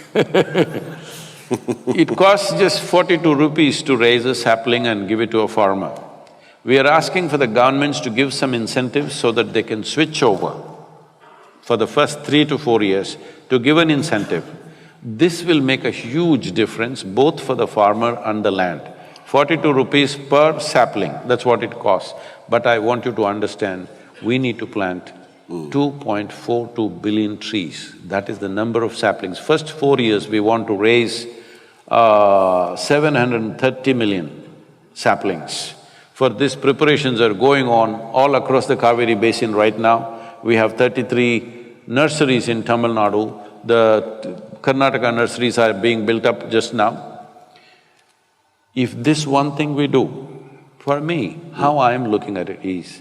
It costs just 42 rupees to raise a sapling and give it to a farmer. We are asking for the governments to give some incentives so that they can switch over for the first 3 to 4 years to give an incentive. This will make a huge difference both for the farmer and the land. 42 rupees per sapling, that's what it costs. But I want you to understand, we need to plant 2.42 billion trees. That is the number of saplings. First 4 years, we want to raise 730 million saplings. For this, preparations are going on all across the Kaveri basin right now. We have 33 nurseries in Tamil Nadu. The Karnataka nurseries are being built up just now. If this one thing we do, for me, how I am looking at it is,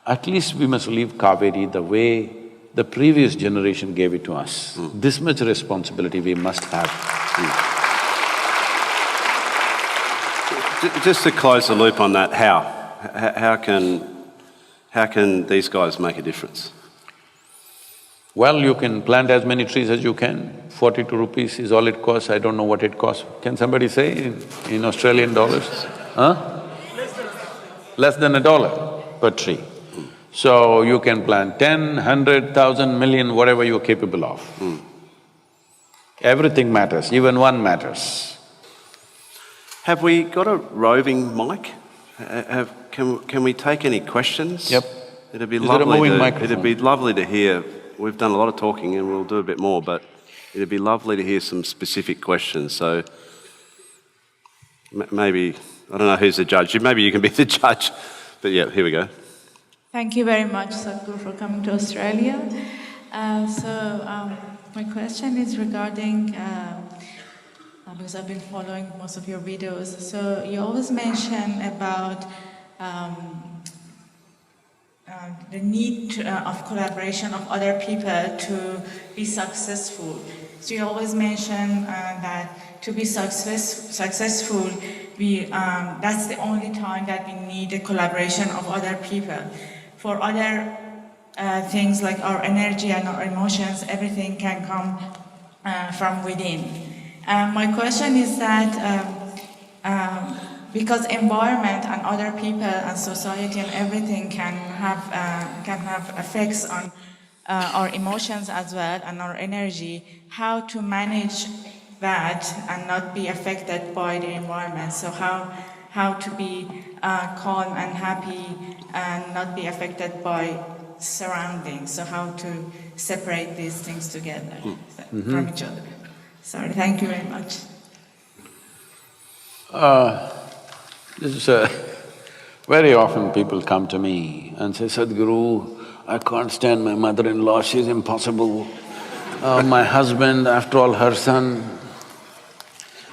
at least we must leave Kaveri the way the previous generation gave it to us. This much responsibility we must have. Just to close the loop on that, how can these guys make a difference? Well, you can plant as many trees as you can. 42 rupees is all it costs, I don't know what it costs. Can somebody say in Australian dollars? Huh? Less than $1 per tree. So you can plant 10, 100, 1,000, million, whatever you're capable of. Everything matters, even one matters. Have we got a roving mic? Can we take any questions? Yep. It'd be Is there a moving microphone? It'd be lovely to hear. We've done a lot of talking and we'll do a bit more, but it'd be lovely to hear some specific questions. So maybe, I don't know who's the judge. Maybe you can be the judge. But yeah, here we go. Thank you very much, Sadhguru, for coming to Australia. My question is regarding, because I've been following most of your videos, so you always mention about the need of collaboration of other people to be successful. So you always mention that to be successful, that's the only time that we need the collaboration of other people. For other things like our energy and our emotions, everything can come from within. My question is that because environment and other people and society and everything can have effects on our emotions as well and our energy, how to manage that and not be affected by the environment? So how to be calm and happy and not be affected by surroundings. So how to separate these things together from each other. Sorry, thank you very much. Very often people come to me and say, Sadhguru, I can't stand my mother-in-law, she's impossible. My husband, after all, her son.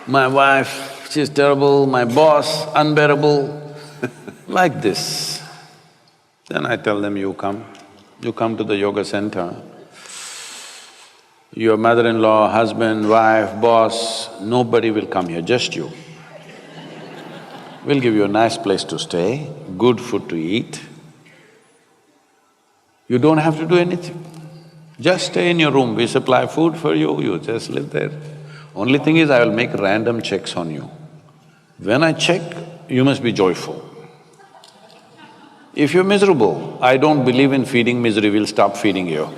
My wife, she's terrible. My boss, unbearable. Like this. Then I tell them, you come to the yoga center. Your mother-in-law, husband, wife, boss, nobody will come here, just you. We'll give you a nice place to stay, good food to eat. You don't have to do anything. Just stay in your room, we supply food for you, you just live there. Only thing is, I will make random checks on you. When I check, you must be joyful. If you're miserable, I don't believe in feeding misery, we'll stop feeding you.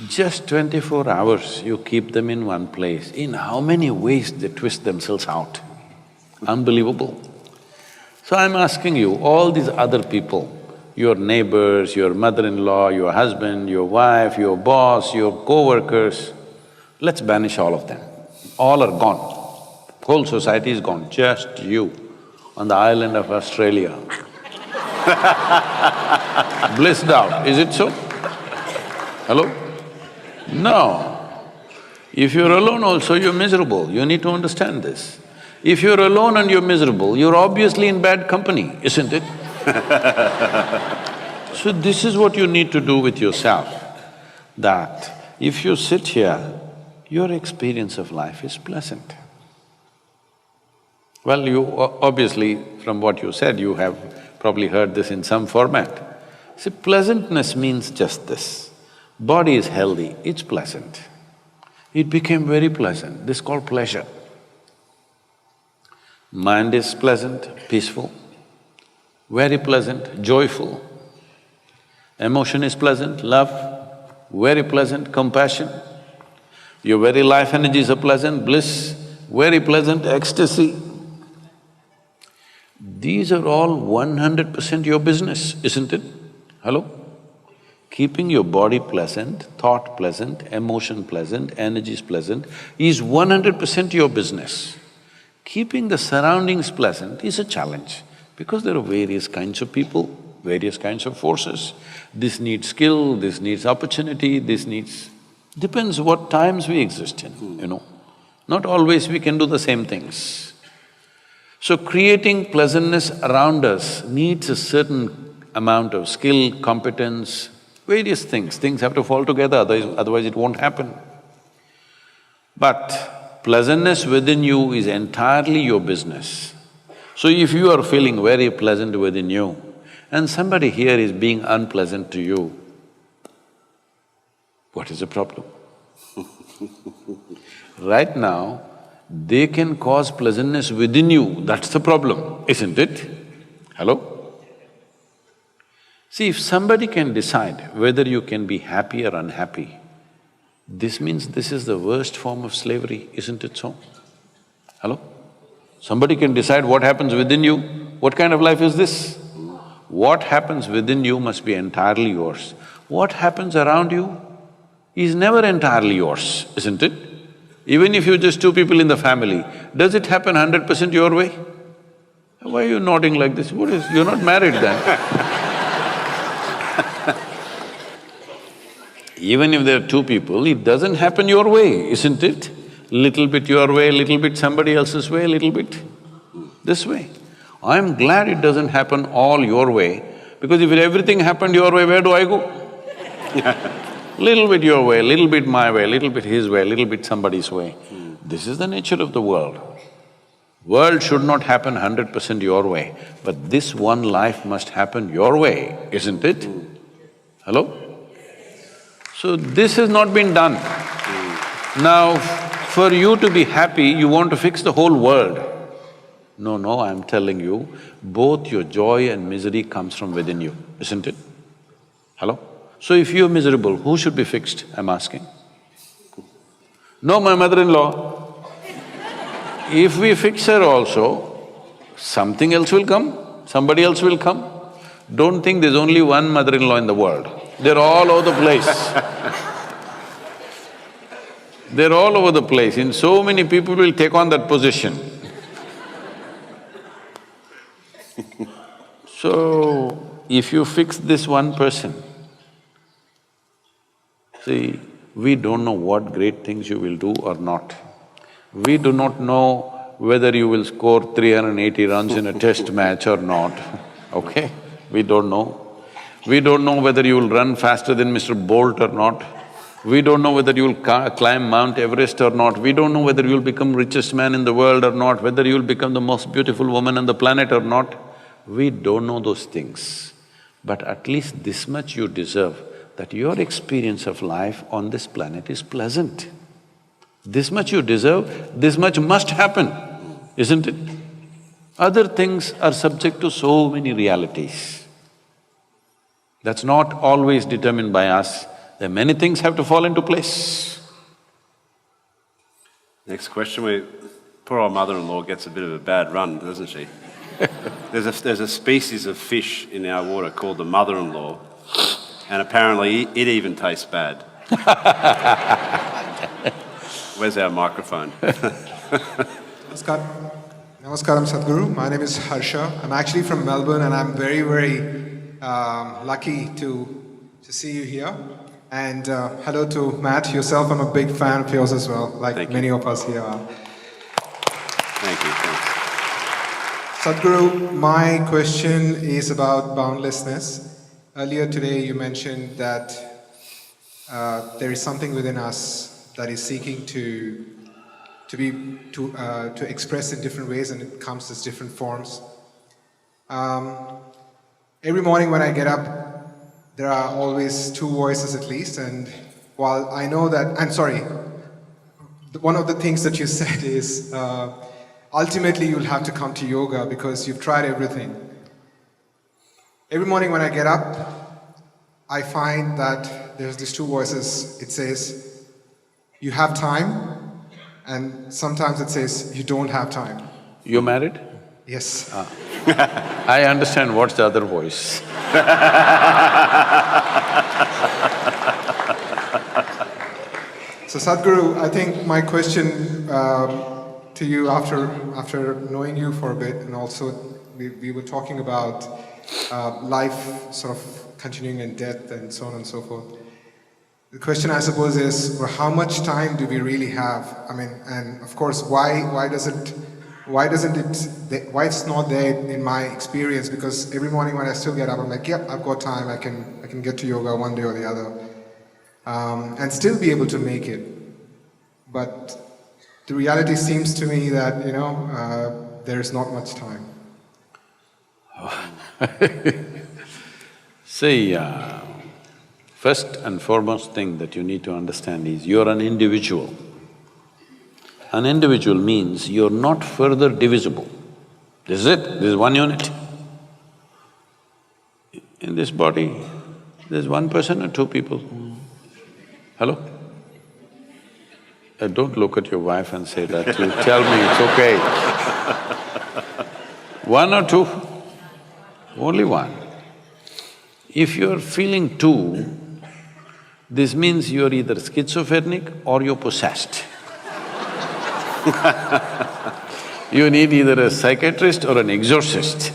Just 24 hours you keep them in one place, in how many ways they twist themselves out. Unbelievable. So I'm asking you, all these other people, your neighbors, your mother-in-law, your husband, your wife, your boss, your co-workers, let's banish all of them. All are gone. Whole society is gone, just you on the island of Australia. Blissed out, is it so? Hello? No. If you're alone also, you're miserable, you need to understand this. If you're alone and you're miserable, you're obviously in bad company, isn't it? So this is what you need to do with yourself, that if you sit here, your experience of life is pleasant. Well, you obviously, from what you said, you have probably heard this in some format. See, pleasantness means just this. Body is healthy, it's pleasant. It became very pleasant, this is called pleasure. Mind is pleasant, peaceful, very pleasant, joyful. Emotion is pleasant, love, very pleasant, compassion. Your very life energies are pleasant, bliss, very pleasant, ecstasy. These are all 100% your business, isn't it? Hello? Keeping your body pleasant, thought pleasant, emotion pleasant, energies pleasant is 100% your business. Keeping the surroundings pleasant is a challenge because there are various kinds of people, various kinds of forces. This needs skill, this needs opportunity, this needs… depends what times we exist in, you know. Not always we can do the same things. So creating pleasantness around us needs a certain amount of skill, competence, various things. Things have to fall together, otherwise it won't happen. But pleasantness within you is entirely your business. So if you are feeling very pleasant within you and somebody here is being unpleasant to you, what is the problem? Right now, they can cause pleasantness within you, that's the problem, isn't it? Hello? See, if somebody can decide whether you can be happy or unhappy, this means this is the worst form of slavery, isn't it so? Hello? Somebody can decide what happens within you, what kind of life is this? What happens within you must be entirely yours. What happens around you is never entirely yours, isn't it? Even if you're just two people in the family, does it happen 100% your way? Why are you nodding like this? What is… you're not married then? Even if there are two people, it doesn't happen your way, isn't it? Little bit your way, little bit somebody else's way, little bit this way. I'm glad it doesn't happen all your way, because if everything happened your way, where do I go? Little bit your way, little bit my way, little bit his way, little bit somebody's way. This is the nature of the world. World should not happen 100% your way, but this one life must happen your way, isn't it? Hello? So this has not been done. Now, for you to be happy, you want to fix the whole world. No, I'm telling you, both your joy and misery comes from within you, isn't it? Hello? So if you're miserable, who should be fixed, I'm asking? No, my mother-in-law. If we fix her also, something else will come, somebody else will come. Don't think there's only one mother-in-law in the world. They're all over the place. They're all over the place, and so many people will take on that position. So, if you fix this one person, see, we don't know what great things you will do or not. We do not know whether you will score 380 runs in a test match or not, okay? We don't know. We don't know whether you will run faster than Mr. Bolt or not. We don't know whether you will climb Mount Everest or not. We don't know whether you will become richest man in the world or not, whether you will become the most beautiful woman on the planet or not. We don't know those things. But at least this much you deserve, that your experience of life on this planet is pleasant. This much you deserve, this much must happen, isn't it? Other things are subject to so many realities. That's not always determined by us, Then many things have to fall into place. Next question. Poor old mother-in-law gets a bit of a bad run, doesn't she? There's a species of fish in our water called the mother-in-law, and apparently it even tastes bad. Where's our microphone? Namaskaram, Sadhguru. My name is Harsha. I'm actually from Melbourne, and I'm very, very lucky to see you here. And hello to Matt, yourself. I'm a big fan of yours as well, like many of us here are. Thank you. Thanks. Sadhguru, my question is about boundlessness. Earlier today, you mentioned that there is something within us that is seeking to express in different ways, and it comes as different forms. Every morning when I get up, there are always two voices at least, and while I know that, I'm sorry, one of the things that you said is ultimately you'll have to come to yoga because you've tried everything. Every morning when I get up, I find that there's these two voices. It says, you have time, and sometimes it says, you don't have time. You married? Yes. I understand what's the other voice. So Sadhguru, I think my question to you after knowing you for a bit, and also we were talking about life sort of continuing in death and so on and so forth. The question I suppose is, well, how much time do we really have? I mean, and of course, why it's not there in my experience? Because every morning when I still get up, I'm like, yep, I've got time. I can get to yoga one day or the other, and still be able to make it. But the reality seems to me that there is not much time. See, first and foremost thing that you need to understand is you're an individual. An individual means you're not further divisible. This is it, this is one unit. In this body, there's one person or two people? Hello? Don't look at your wife and say that, you tell me it's okay. One or two? Only one. If you're feeling two, this means you're either schizophrenic or you're possessed. You need either a psychiatrist or an exorcist.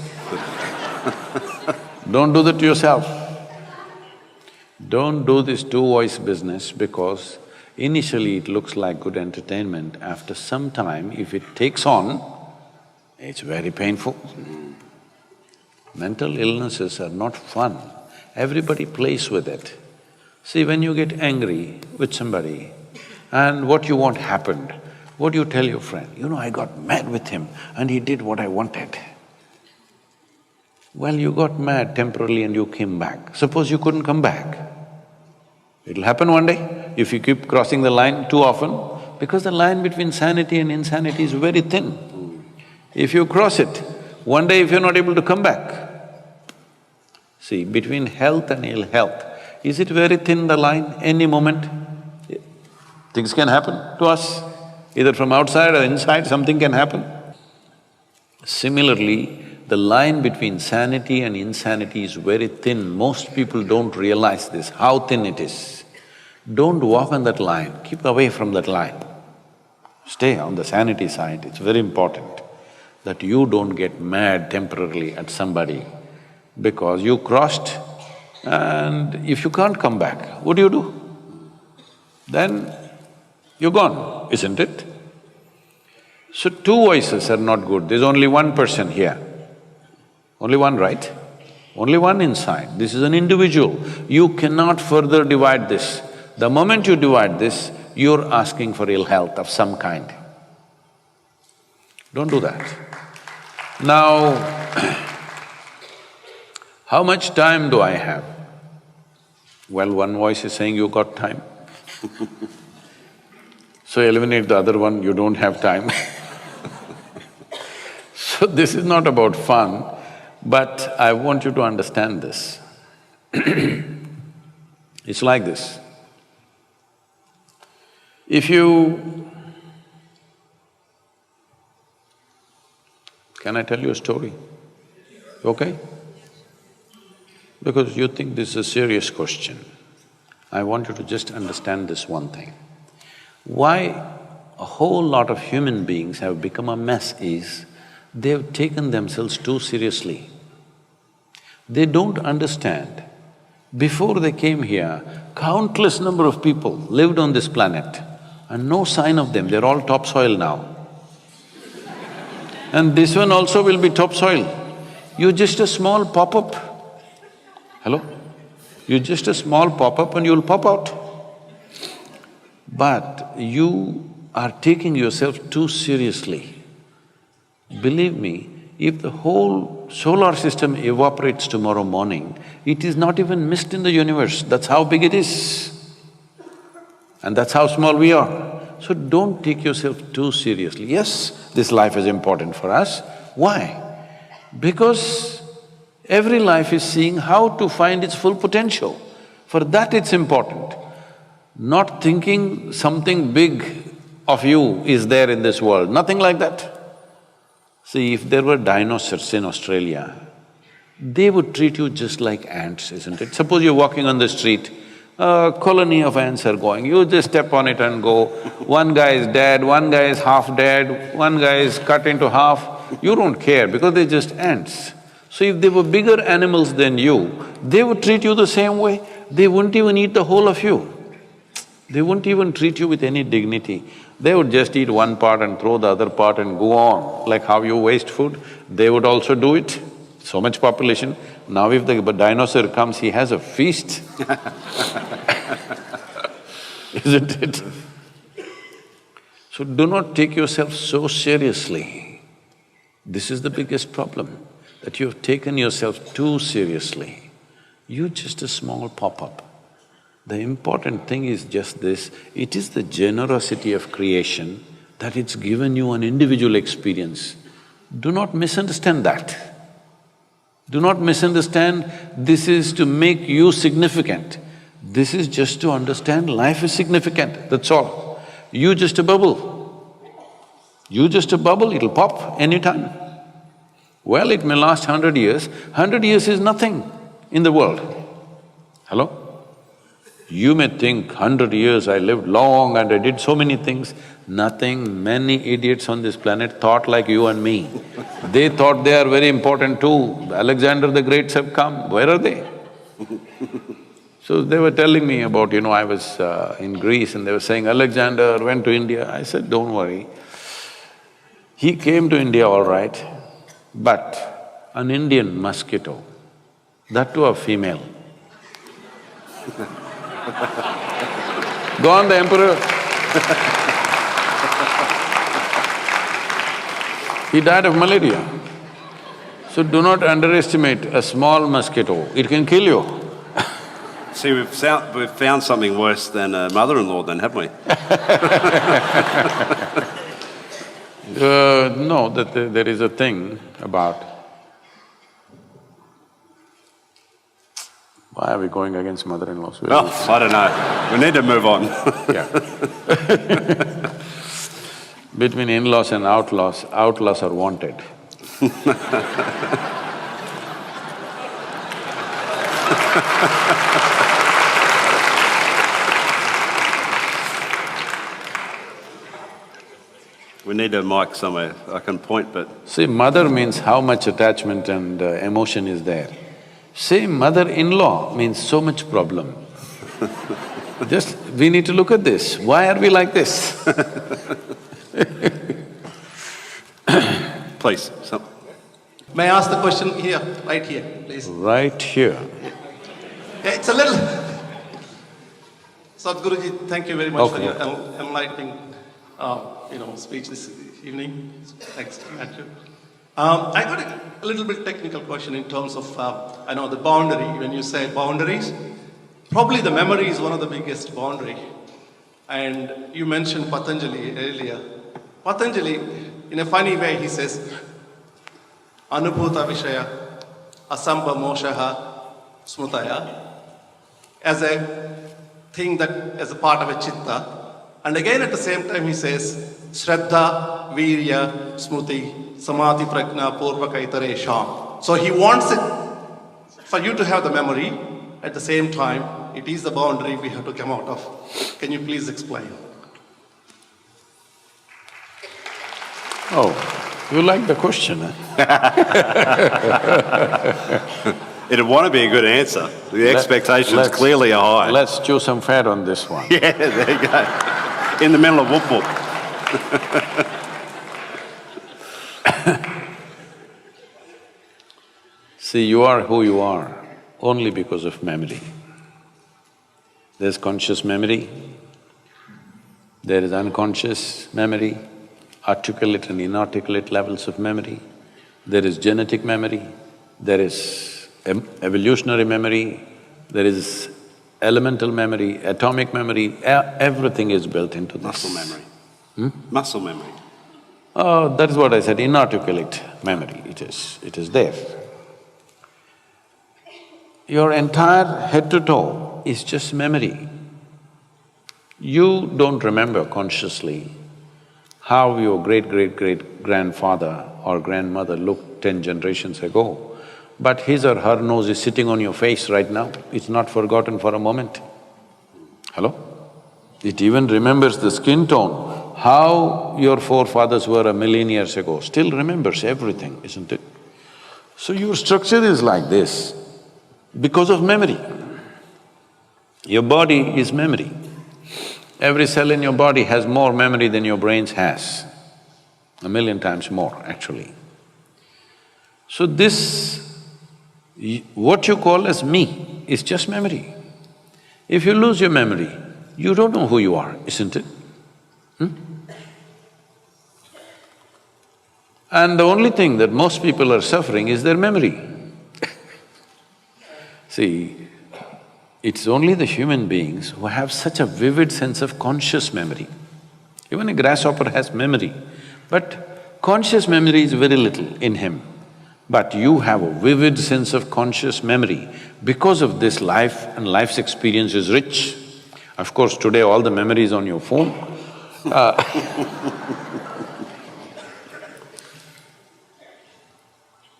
Don't do that to yourself. Don't do this two-voice business, because initially it looks like good entertainment. After some time, if it takes on, it's very painful. Mental illnesses are not fun. Everybody plays with it. See, when you get angry with somebody and what you want happened, what do you tell your friend? I got mad with him and he did what I wanted. Well, you got mad temporarily and you came back. Suppose you couldn't come back. It'll happen one day if you keep crossing the line too often, because the line between sanity and insanity is very thin. If you cross it, one day if you're not able to come back. See, between health and ill health, is it very thin, the line? Any moment, things can happen to us. Either from outside or inside, something can happen. Similarly, the line between sanity and insanity is very thin. Most people don't realize this, how thin it is. Don't walk on that line, keep away from that line. Stay on the sanity side. It's very important that you don't get mad temporarily at somebody because you crossed, and if you can't come back, what do you do? Then you're gone, isn't it? So two voices are not good. There's only one person here. Only one, right? Only one inside. This is an individual. You cannot further divide this. The moment you divide this, you're asking for ill health of some kind. Don't do that. Now, how much time do I have? Well, one voice is saying you got time. So eliminate the other one, you don't have time. So this is not about fun, but I want you to understand this. It's like this, If you… Can I tell you a story? Okay? Because you think this is a serious question. I want you to just understand this one thing. Why a whole lot of human beings have become a mess is they've taken themselves too seriously. They don't understand. Before they came here, countless number of people lived on this planet and no sign of them, they're all topsoil now. And this one also will be topsoil. You're just a small pop-up. Hello? You're just a small pop-up and you'll pop out. But you are taking yourself too seriously. Believe me, if the whole solar system evaporates tomorrow morning, it is not even mist in the universe, that's how big it is. And that's how small we are. So don't take yourself too seriously. Yes, this life is important for us. Why? Because every life is seeing how to find its full potential. For that it's important. Not thinking something big of you is there in this world, nothing like that. See, if there were dinosaurs in Australia, they would treat you just like ants, isn't it? Suppose you're walking on the street, a colony of ants are going, you just step on it and go. One guy is dead, one guy is half dead, one guy is cut into half. You don't care because they're just ants. So if they were bigger animals than you, they would treat you the same way. They wouldn't even eat the whole of you. They wouldn't even treat you with any dignity. They would just eat one part and throw the other part and go on. Like how you waste food, they would also do it. So much population. Now if the dinosaur comes, he has a feast. Isn't it? So do not take yourself so seriously. This is the biggest problem, that you have taken yourself too seriously. You're just a small pop-up. The important thing is just this, it is the generosity of creation that it's given you an individual experience. Do not misunderstand that. Do not misunderstand this is to make you significant. This is just to understand life is significant, that's all. You just a bubble. You just a bubble, it'll pop anytime. Well, it may last 100 years. 100 years is nothing in the world. Hello? You may think, 100 years I lived long and I did so many things. Nothing, many idiots on this planet thought like you and me. They thought they are very important too. Alexander the Greats have come, where are they? So they were telling me about, I was in Greece and they were saying, Alexander went to India. I said, don't worry. He came to India all right, but an Indian mosquito, that too a female. Go on, the emperor. He died of malaria. So do not underestimate a small mosquito, it can kill you. See, we've found something worse than a mother-in-law then, haven't we? No, that there is a thing about… Why are we going against mother-in-laws? Well, I don't know. We need to move on. Yeah. Between in-laws and outlaws, outlaws are wanted. We need a mic somewhere. I can point, but… See, mother means how much attachment and emotion is there. Say mother-in-law means so much problem. Just… we need to look at this. Why are we like this? Please, May I ask the question here, right here, please? Right here. Yeah, it's a little… Sadhguruji, thank you very much for your enlightening, speech this evening. Thanks, Matthew. I got a little bit technical question in terms of, the boundary. When you say boundaries, probably the memory is one of the biggest boundary. And you mentioned Patanjali earlier. Patanjali, in a funny way, he says, Anubhuta Vishaya, Asamba Moshaha Smutaya, as a thing that, as a part of a chitta, And again at the same time he says, Shraddha, Virya, Smruti, Samadhi, Prajna, Purva, Kaitare, Sham. So he wants it for you to have the memory. At the same time, it is the boundary we have to come out of. Can you please explain? Oh, you like the question, huh? It'd want to be a good answer. The expectations clearly are high. Let's chew some fat on this one. Yeah, there you go. In the middle of whoop whoop. See, you are who you are only because of memory. There's conscious memory, there is unconscious memory, articulate and inarticulate levels of memory, there is genetic memory, there is evolutionary memory, there is elemental memory, atomic memory, everything is built into this. Muscle memory. Muscle memory. Oh, that is what I said, inarticulate memory, it is there. Your entire head to toe is just memory. You don't remember consciously how your great-great-great-grandfather or grandmother looked 10 generations ago, but his or her nose is sitting on your face right now, it's not forgotten for a moment. Hello? It even remembers the skin tone, how your forefathers were a million years ago, still remembers everything, isn't it? So your structure is like this because of memory. Your body is memory. Every cell in your body has more memory than your brains has, 1,000,000 times more actually. So this, what you call as me is just memory. If you lose your memory, you don't know who you are, isn't it? And the only thing that most people are suffering is their memory. See, it's only the human beings who have such a vivid sense of conscious memory. Even a grasshopper has memory, but conscious memory is very little in him. But you have a vivid sense of conscious memory because of this life, and life's experience is rich. Of course, today all the memory is on your phone.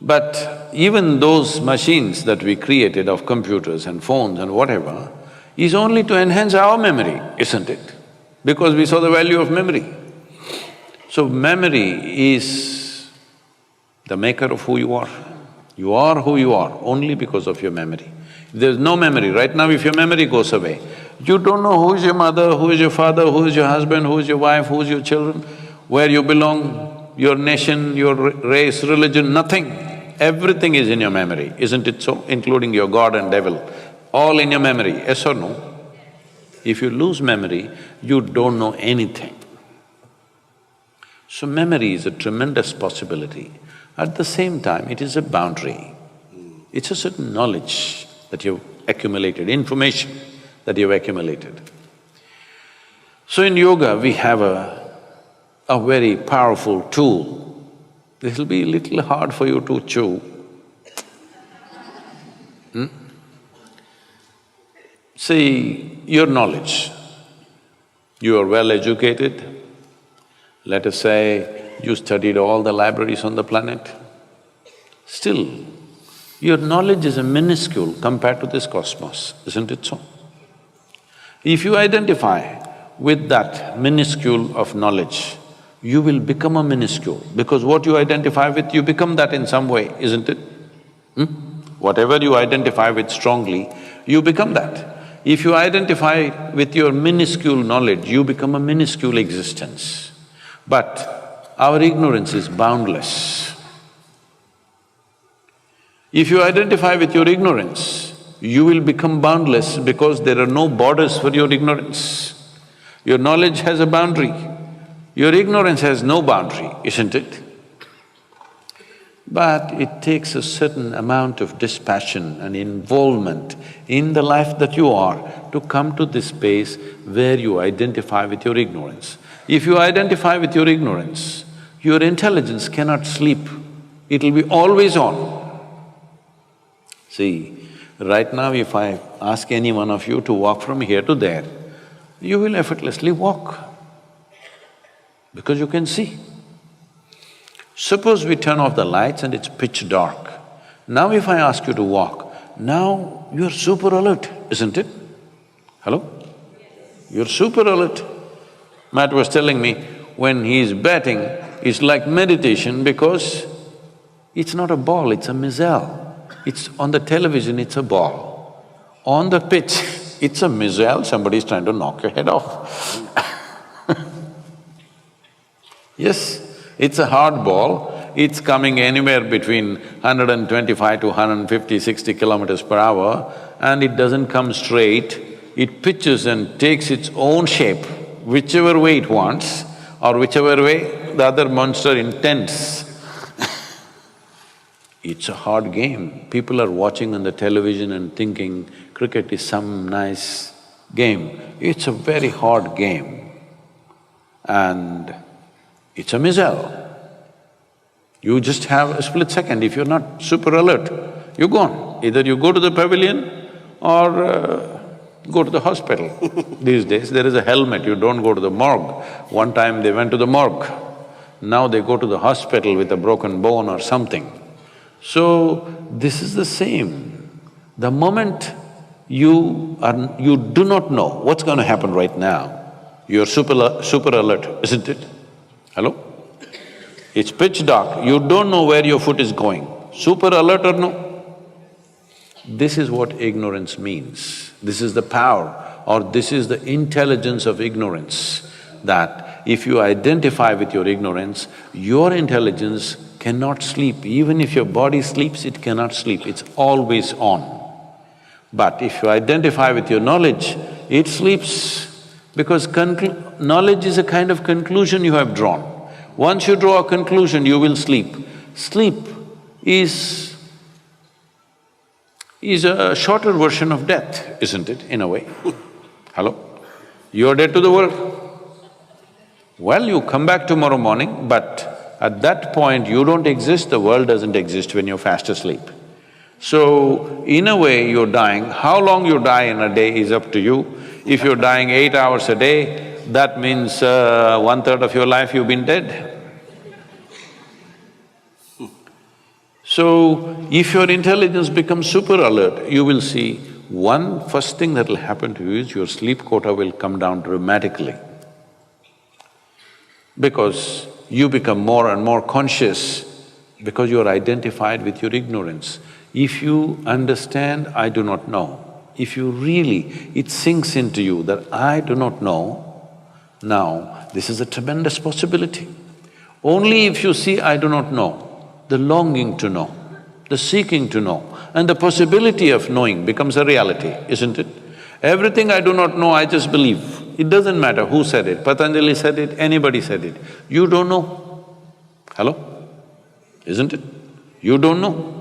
But even those machines that we created of computers and phones and whatever is only to enhance our memory, isn't it? Because we saw the value of memory. So memory is the maker of who you are. You are who you are only because of your memory. If there's no memory, right now if your memory goes away, you don't know who is your mother, who is your father, who is your husband, who is your wife, who is your children, where you belong, your nation, your race, religion, nothing. Everything is in your memory, isn't it so? Including your God and devil, all in your memory, yes or no? If you lose memory, you don't know anything. So memory is a tremendous possibility. At the same time, it is a boundary. It's a certain knowledge that you've accumulated, information that you've accumulated. So in yoga, we have a very powerful tool. This'll be a little hard for you to chew. See, your knowledge, you are well educated, let us say you studied all the libraries on the planet, still, your knowledge is a minuscule compared to this cosmos, isn't it so? If you identify with that minuscule of knowledge, you will become a minuscule, because what you identify with, you become that in some way, isn't it? Whatever you identify with strongly, you become that. If you identify with your minuscule knowledge, you become a minuscule existence. But our ignorance is boundless. If you identify with your ignorance, you will become boundless because there are no borders for your ignorance. Your knowledge has a boundary. Your ignorance has no boundary, isn't it? But it takes a certain amount of dispassion and involvement in the life that you are to come to this space where you identify with your ignorance. If you identify with your ignorance, your intelligence cannot sleep, it'll be always on. See, right now if I ask any one of you to walk from here to there, you will effortlessly walk because you can see. Suppose we turn off the lights and it's pitch dark. Now if I ask you to walk, now you're super alert, isn't it? Hello? You're super alert. Matt was telling me, when he's batting, it's like meditation because it's not a ball, it's a missile. It's on the television, it's a ball. On the pitch, it's a missile, somebody's trying to knock your head off. Yes, it's a hard ball, it's coming anywhere between 125 to 150, 60 kilometers per hour, and it doesn't come straight. It pitches and takes its own shape, whichever way it wants, or whichever way the other monster intends. It's a hard game. People are watching on the television and thinking cricket is some nice game. It's a very hard game and it's a missile. You just have a split second. If you're not super alert, you're gone. Either you go to the pavilion or go to the hospital. These days, there is a helmet, you don't go to the morgue. One time they went to the morgue, now they go to the hospital with a broken bone or something. So, this is the same. The moment you do not know what's going to happen right now, you're super alert, isn't it? Hello? It's pitch dark, you don't know where your foot is going. Super alert or no? This is what ignorance means. This is the power or this is the intelligence of ignorance, that if you identify with your ignorance, your intelligence cannot sleep. Even if your body sleeps, it cannot sleep, it's always on. But if you identify with your knowledge, it sleeps because knowledge is a kind of conclusion you have drawn. Once you draw a conclusion, you will sleep. Sleep is a shorter version of death, isn't it, in a way? Hello? You're dead to the world. Well, you come back tomorrow morning, but at that point you don't exist, the world doesn't exist when you're fast asleep. So, in a way you're dying. How long you die in a day is up to you. If you're dying 8 hours a day, that means 1/3 of your life you've been dead. So, if your intelligence becomes super alert, you will see first thing that'll happen to you is your sleep quota will come down dramatically. Because you become more and more conscious because you're identified with your ignorance. If you understand, I do not know, if you really… it sinks into you that I do not know, now this is a tremendous possibility. Only if you see I do not know, the longing to know, the seeking to know, and the possibility of knowing becomes a reality, isn't it? Everything I do not know, I just believe. It doesn't matter who said it, Patanjali said it, anybody said it. You don't know. Hello? Isn't it? You don't know.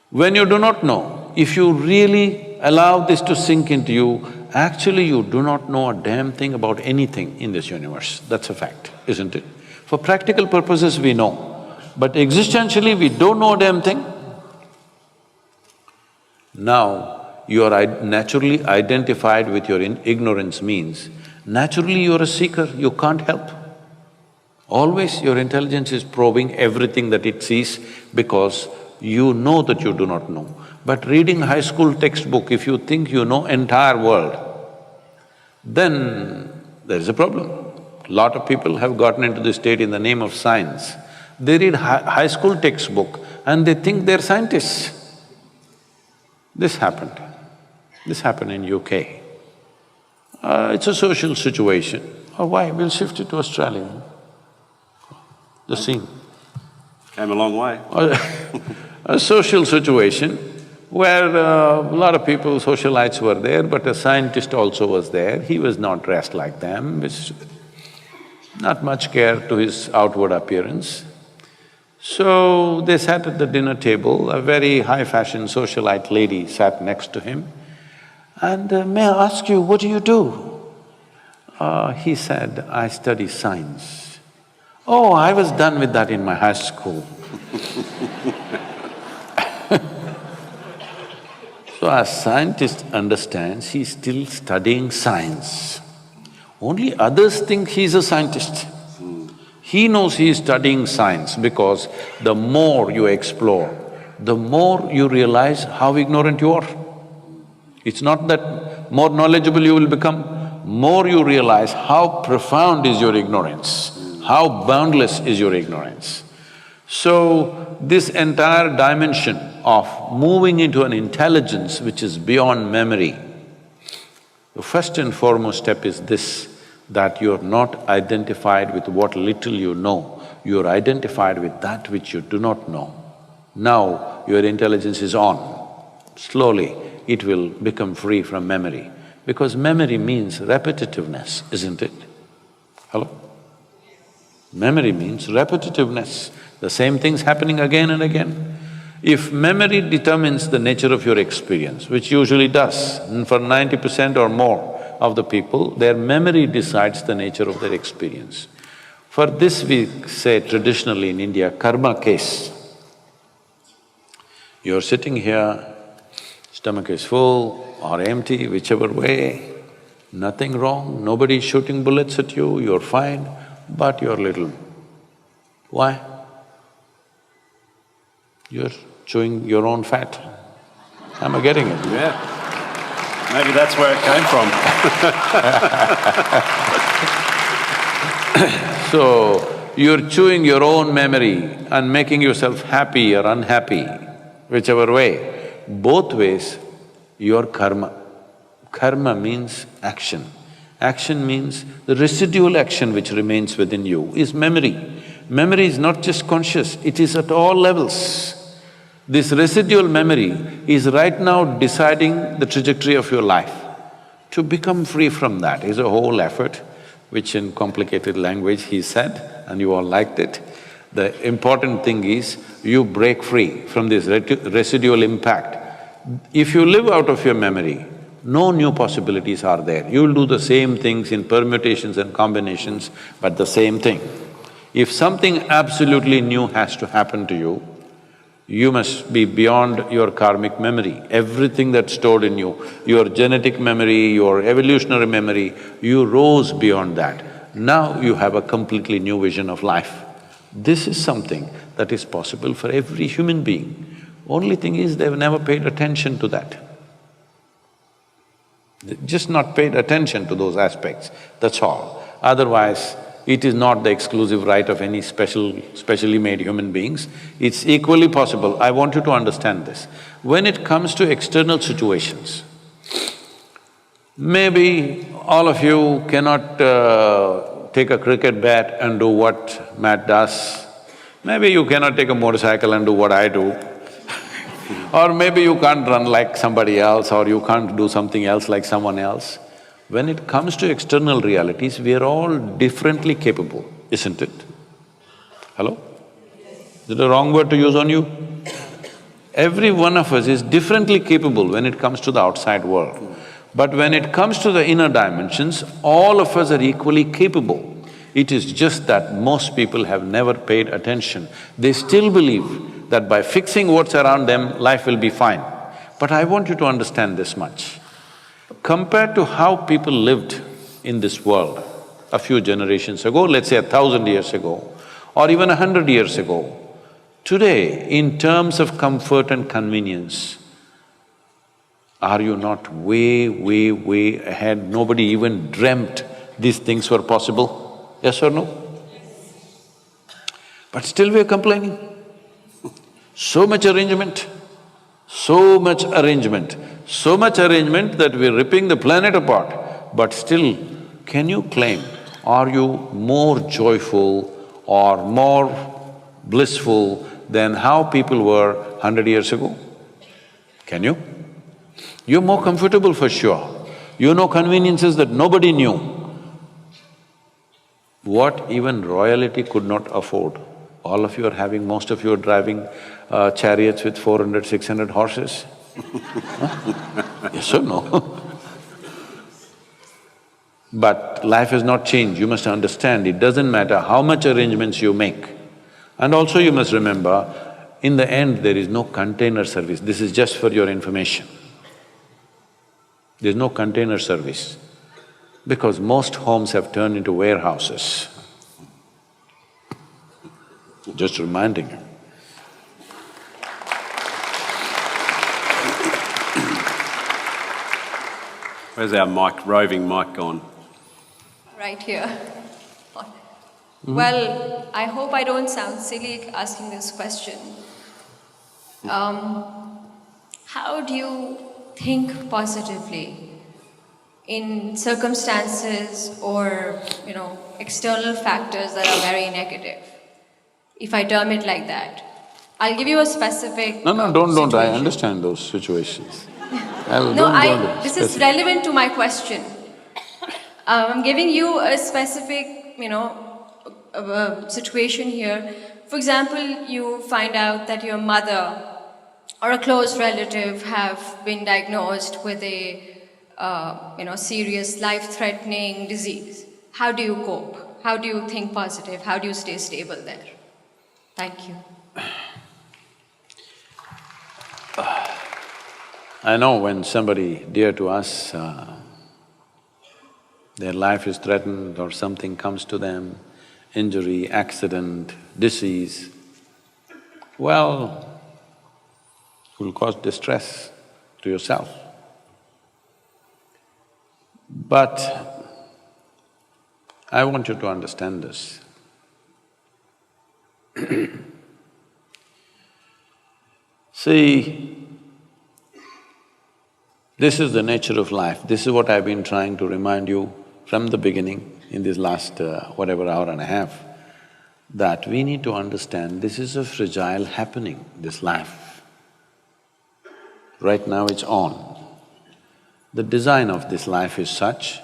When you do not know, if you really allow this to sink into you, actually you do not know a damn thing about anything in this universe. That's a fact, isn't it? For practical purposes we know, but existentially we don't know a damn thing. Now, you are naturally identified with your ignorance means, naturally you're a seeker, you can't help. Always your intelligence is probing everything that it sees because you know that you do not know. But reading high school textbook, if you think you know entire world, then there is a problem. Lot of people have gotten into this state in the name of science. They read high school textbook and they think they're scientists. This happened in UK. It's a social situation. Oh, why? We'll shift it to Australia. The scene. Came a long way. A social situation where a lot of people, socialites were there, but a scientist also was there. He was not dressed like them, not much care to his outward appearance. So they sat at the dinner table, a very high-fashion socialite lady sat next to him. And, may I ask you, what do you do? He said, I study science. Oh, I was done with that in my high school. So as scientist understands, he's still studying science. Only others think he's a scientist. He knows he is studying science because the more you explore, the more you realize how ignorant you are. It's not that more knowledgeable you will become, more you realize how profound is your ignorance, how boundless is your ignorance. So, this entire dimension of moving into an intelligence which is beyond memory, the first and foremost step is this, that you're not identified with what little you know, you're identified with that which you do not know. Now, your intelligence is on. Slowly, it will become free from memory, because memory means repetitiveness, isn't it? Hello? Memory means repetitiveness, the same thing's happening again and again. If memory determines the nature of your experience, which usually does, and for 90% or more of the people, their memory decides the nature of their experience. For this we say traditionally in India, karma case. You're sitting here, stomach is full or empty, whichever way, nothing wrong, nobody's shooting bullets at you, you're fine, but you're little. Why? You're chewing your own fat. Am I getting it? Yeah. Maybe that's where it came from. So, you're chewing your own memory and making yourself happy or unhappy, whichever way. Both ways, your karma. Karma means action. Action means the residual action which remains within you is memory. Memory is not just conscious, it is at all levels. This residual memory is right now deciding the trajectory of your life. To become free from that is a whole effort, which in complicated language he said, and you all liked it. The important thing is, you break free from this residual impact. If you live out of your memory, no new possibilities are there. You'll do the same things in permutations and combinations, but the same thing. If something absolutely new has to happen to you, you must be beyond your karmic memory. Everything that's stored in you, your genetic memory, your evolutionary memory, you rose beyond that. Now you have a completely new vision of life. This is something that is possible for every human being. Only thing is, they've never paid attention to that. They've just not paid attention to those aspects, that's all. Otherwise, it is not the exclusive right of any specially made human beings. It's equally possible. I want you to understand this. When it comes to external situations, maybe all of you cannot take a cricket bat and do what Matt does. Maybe you cannot take a motorcycle and do what I do. Or maybe you can't run like somebody else, or you can't do something else like someone else. When it comes to external realities, we are all differently capable, isn't it? Hello? Is it a wrong word to use on you? Every one of us is differently capable when it comes to the outside world. But when it comes to the inner dimensions, all of us are equally capable. It is just that most people have never paid attention. They still believe that by fixing what's around them, life will be fine. But I want you to understand this much. Compared to how people lived in this world a few generations ago, let's say 1,000 years ago, or even 100 years ago, today, in terms of comfort and convenience, are you not way ahead? Nobody even dreamt these things were possible, yes or no? But still we're complaining. So much arrangement, so much arrangement that we're ripping the planet apart. But still, can you claim, are you more joyful or more blissful than how people were 100 years ago? Can you? You're more comfortable for sure. You know conveniences that nobody knew. What even royalty could not afford. All of you are having… most of you are driving chariots with 400, 600 horses. Huh? Yes or no? But life has not changed, you must understand, it doesn't matter how much arrangements you make. And also you must remember, in the end there is no container service, this is just for your information. There's no container service because most homes have turned into warehouses. Just reminding you. Where's our mic, roving mic gone? Right here. Well, I hope I don't sound silly asking this question. How do you think positively in circumstances or, external factors that are very negative? If I term it like that. I'll give you a specific No, don't. I situation. understand those situations. This is relevant to my question. I'm giving you a specific, situation here. For example, you find out that your mother or a close relative have been diagnosed with a, serious life-threatening disease. How do you cope? How do you think positive? How do you stay stable there? Thank you. I know when somebody dear to us, their life is threatened or something comes to them, injury, accident, disease, well, it will cause distress to yourself. But I want you to understand this. See, this is the nature of life. This is what I've been trying to remind you from the beginning in this last whatever hour and a half, that we need to understand this is a fragile happening, this life. Right now it's on. The design of this life is such,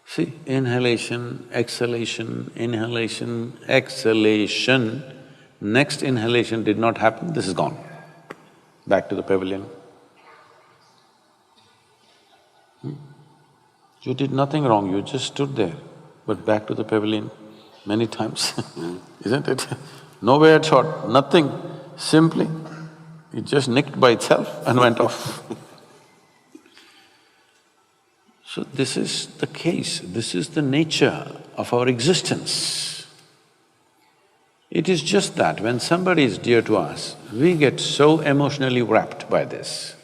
see, inhalation, exhalation, inhalation, exhalation, next inhalation did not happen, this is gone. Back to the pavilion. You did nothing wrong, you just stood there, but back to the pavilion many times, isn't it? No weird shot, nothing, simply, it just nicked by itself and went off. So this is the case, this is the nature of our existence. It is just that when somebody is dear to us, we get so emotionally wrapped by this.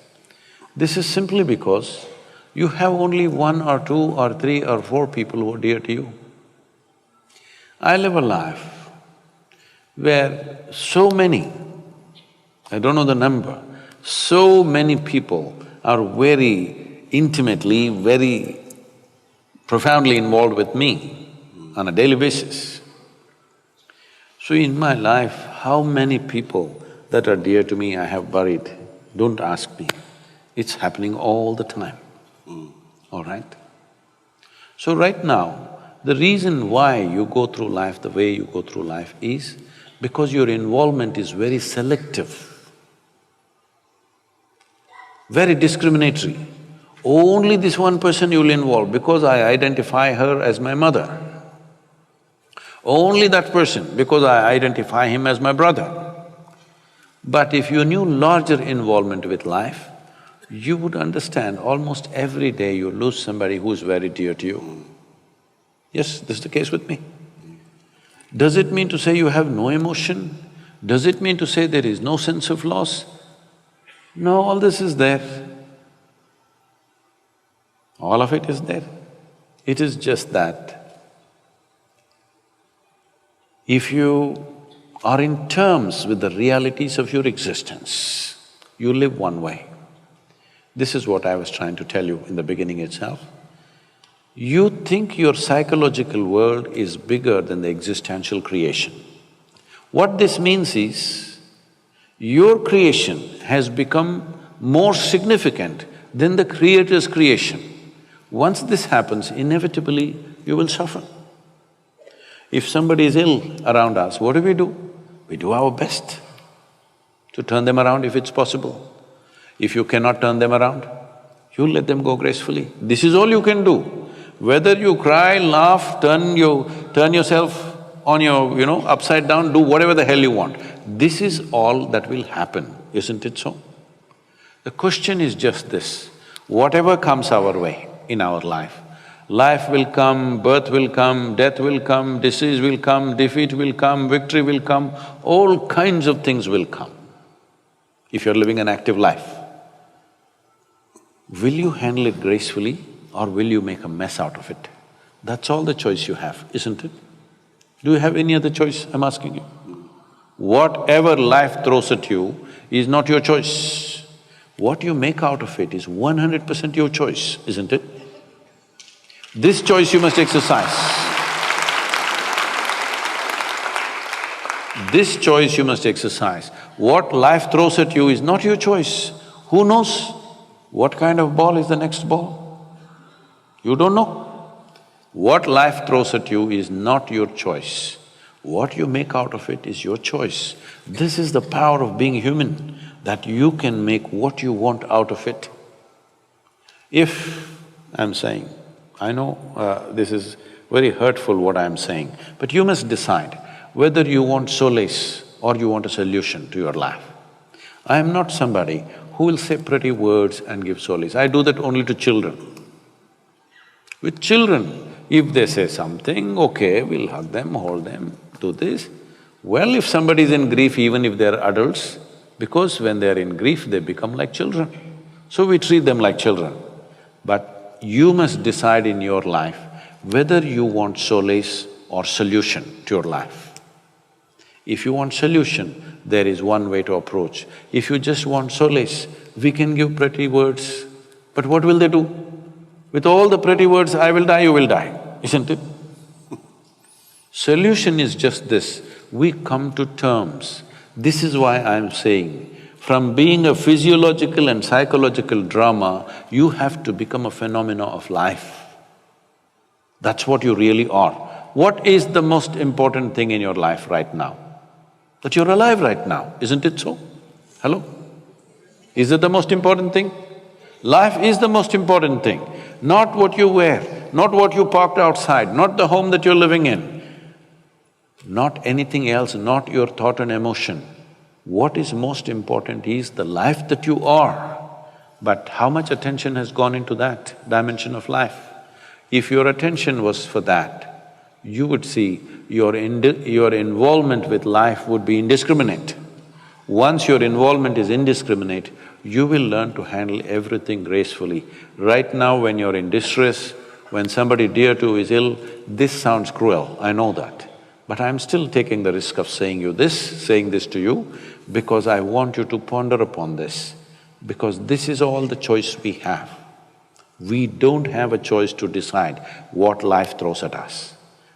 This is simply because you have only one or two or three or four people who are dear to you. I live a life where so many, I don't know the number, so many people are very intimately, very profoundly involved with me on a daily basis. So in my life, how many people that are dear to me I have buried, don't ask me. It's happening all the time. All right? So right now, the reason why you go through life the way you go through life is because your involvement is very selective, very discriminatory. Only this one person you will involve because I identify her as my mother. Only that person because I identify him as my brother. But if you knew larger involvement with life, you would understand almost every day you lose somebody who's very dear to you. Yes, this is the case with me. Does it mean to say you have no emotion? Does it mean to say there is no sense of loss? No, all this is there. All of it is there. It is just that if you are in terms with the realities of your existence, you live one way. This is what I was trying to tell you in the beginning itself. You think your psychological world is bigger than the existential creation. What this means is, your creation has become more significant than the Creator's creation. Once this happens, inevitably you will suffer. If somebody is ill around us, what do? We do our best to turn them around if it's possible. If you cannot turn them around, you let them go gracefully. This is all you can do. Whether you cry, laugh, turn yourself on your, upside down, do whatever the hell you want. This is all that will happen, isn't it so? The question is just this, Whatever comes our way in our life, life will come, birth will come, death will come, disease will come, defeat will come, victory will come, all kinds of things will come if you're living an active life. Will you handle it gracefully or will you make a mess out of it? That's all the choice you have, isn't it? Do you have any other choice, I'm asking you? Whatever life throws at you is not your choice. What you make out of it is 100% your choice, isn't it? This choice you must exercise. This choice you must exercise. What life throws at you is not your choice. Who knows what kind of ball is the next ball? You don't know. What life throws at you is not your choice. What you make out of it is your choice. This is the power of being human, that you can make what you want out of it. If I'm saying, I know this is very hurtful what I'm saying, but you must decide whether you want solace or you want a solution to your life. I am not somebody who will say pretty words and give solace. I do that only to children. With children, if they say something, okay, we'll hug them, hold them, do this. Well, if somebody is in grief, even if they're adults, because when they're in grief, they become like children. So we treat them like children. But you must decide in your life whether you want solace or solution to your life. If you want solution, there is one way to approach. If you just want solace, we can give pretty words, but what will they do? With all the pretty words, I will die, you will die, isn't it? Solution is just this, we come to terms. This is why I'm saying, from being a physiological and psychological drama, you have to become a phenomena of life. That's what you really are. What is the most important thing in your life right now? That you're alive right now, isn't it so? Hello? Is it the most important thing? Life is the most important thing, not what you wear, not what you parked outside, not the home that you're living in, not anything else, not your thought and emotion. What is most important is the life that you are. But how much attention has gone into that dimension of life? If your attention was for that, you would see your involvement with life would be indiscriminate. Once your involvement is indiscriminate, you will learn to handle everything gracefully. Right now, when you're in distress, when somebody dear to you is ill, this sounds cruel, I know that. But I'm still taking the risk of saying this to you, because I want you to ponder upon this, because this is all the choice we have. We don't have a choice to decide what life throws at us.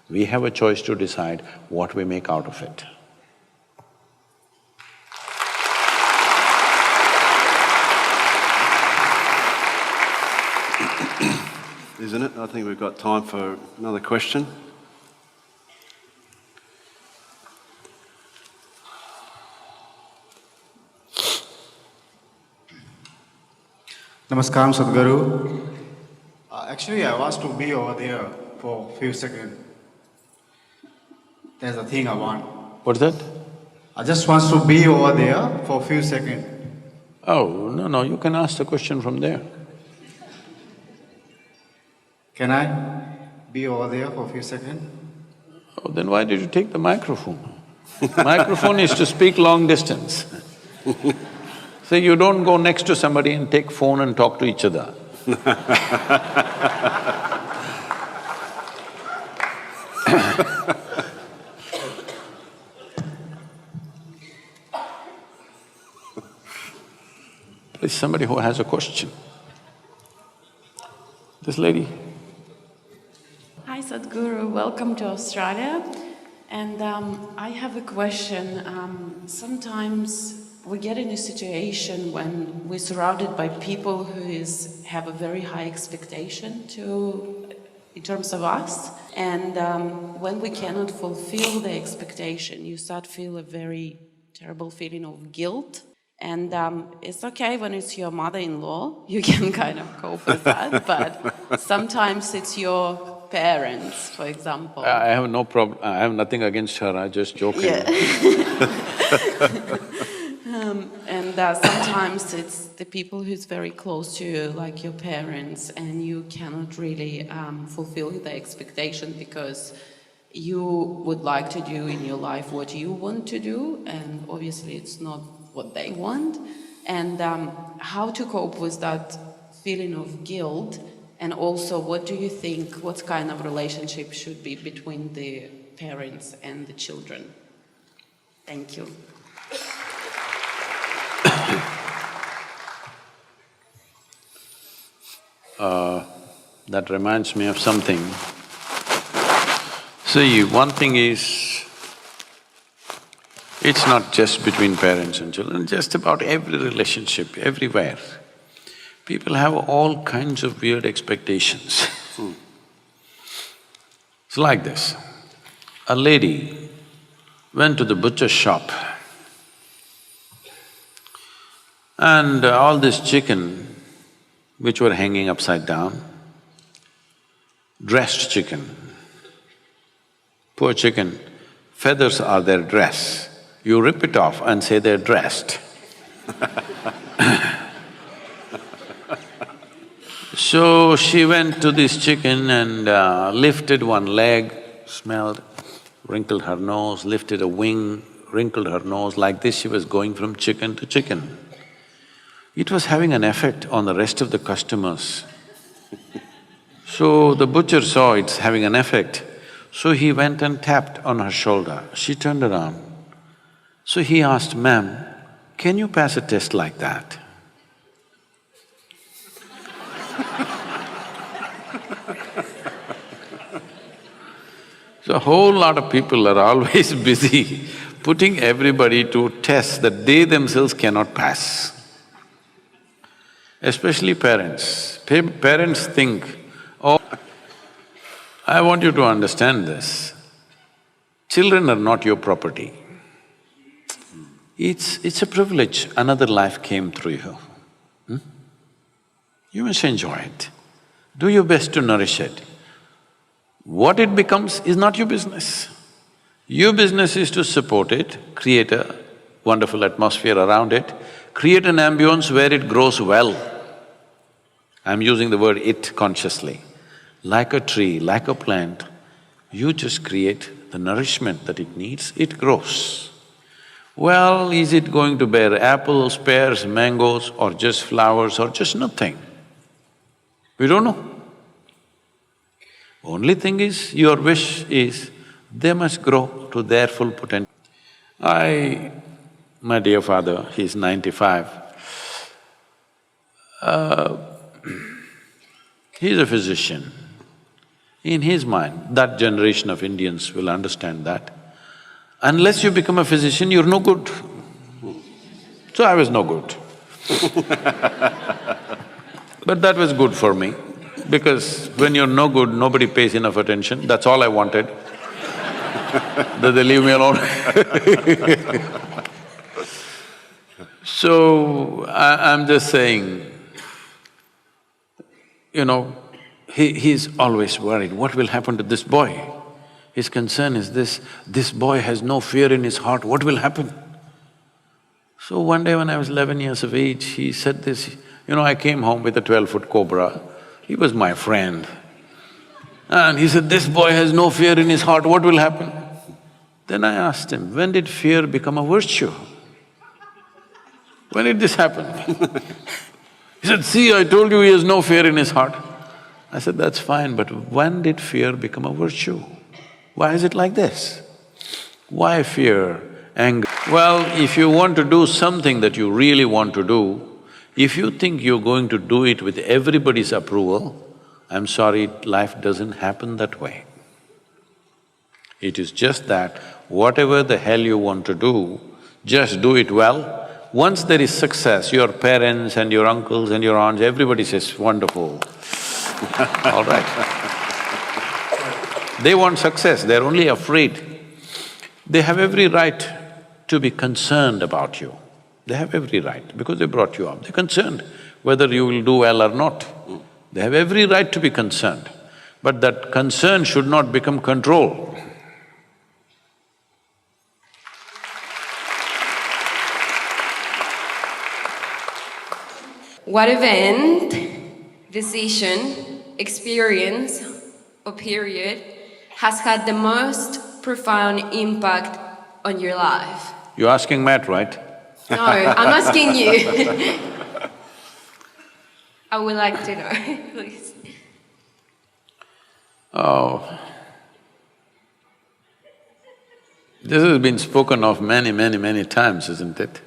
We have a choice to decide what we make out of it. Isn't it? I think we've got time for another question. Namaskaram, Sadhguru. Actually, I was to be over there for a few seconds. There's a thing I want. What's that? I just want to be over there for a few seconds. Oh, no, you can ask the question from there. Can I be over there for a few seconds? Oh, then why did you take the microphone? Microphone is to speak long distance. So you don't go next to somebody and take phone and talk to each other. Please, somebody who has a question. This lady. Hi Sadhguru, welcome to Australia. And I have a question. Sometimes we get in a situation when we're surrounded by people who have a very high expectation in terms of us. And when we cannot fulfill the expectation, you start to feel a very terrible feeling of guilt. And it's okay when it's your mother-in-law, you can kind of cope with that, but sometimes it's your parents, for example. I have no problem, I have nothing against her, I just joking. Yeah. And and sometimes it's the people who's very close to you, like your parents, and you cannot really fulfill the expectation because you would like to do in your life what you want to do, and obviously it's not what they want. And how to cope with that feeling of guilt, and also what do you think, what kind of relationship should be between the parents and the children? Thank you. That reminds me of something. See, one thing is, it's not just between parents and children, just about every relationship, everywhere. People have all kinds of weird expectations. It's like this. A lady went to the butcher's shop and all this chicken which were hanging upside down, dressed chicken. Poor chicken, feathers are their dress. You rip it off and say they're dressed. So she went to this chicken and lifted one leg, smelled, wrinkled her nose, lifted a wing, wrinkled her nose, like this she was going from chicken to chicken. It was having an effect on the rest of the customers. So the butcher saw it's having an effect, so he went and tapped on her shoulder. She turned around. So he asked, "Ma'am, can you pass a test like that?" So a whole lot of people are always busy putting everybody to tests that they themselves cannot pass. Especially parents. Parents think, oh, I want you to understand this. Children are not your property. It's a privilege, another life came through you. You must enjoy it. Do your best to nourish it. What it becomes is not your business. Your business is to support it, create a wonderful atmosphere around it, create an ambience where it grows well. I'm using the word "it" consciously. Like a tree, like a plant, you just create the nourishment that it needs, it grows. Well, is it going to bear apples, pears, mangoes, or just flowers, or just nothing? We don't know. Only thing is, your wish is, they must grow to their full potential. My dear father, he's 95, he's a physician. In his mind, that generation of Indians will understand that. Unless you become a physician, you're no good. So I was no good. But that was good for me, because when you're no good, nobody pays enough attention, that's all I wanted. That they leave me alone. So, I'm just saying, you know, he's always worried, what will happen to this boy? His concern is this boy has no fear in his heart, what will happen? So one day when I was 11 years of age, he said this, I came home with a 12-foot cobra, he was my friend. And he said, this boy has no fear in his heart, what will happen? Then I asked him, when did fear become a virtue? When did this happen? He said, see, I told you he has no fear in his heart. I said, that's fine, but when did fear become a virtue? Why is it like this? Why fear, anger? Well, if you want to do something that you really want to do, if you think you're going to do it with everybody's approval, I'm sorry, life doesn't happen that way. It is just that whatever the hell you want to do, just do it well. Once there is success, your parents and your uncles and your aunts, everybody says, wonderful. All right. They want success, they're only afraid. They have every right to be concerned about you. They have every right, because they brought you up. They're concerned whether you will do well or not. They have every right to be concerned, but that concern should not become control. what event, decision, experience, or period has had the most profound impact on your life? You're asking Matt, right? No, I'm asking you. I would like to know, please. Oh, this has been spoken of many times, isn't it?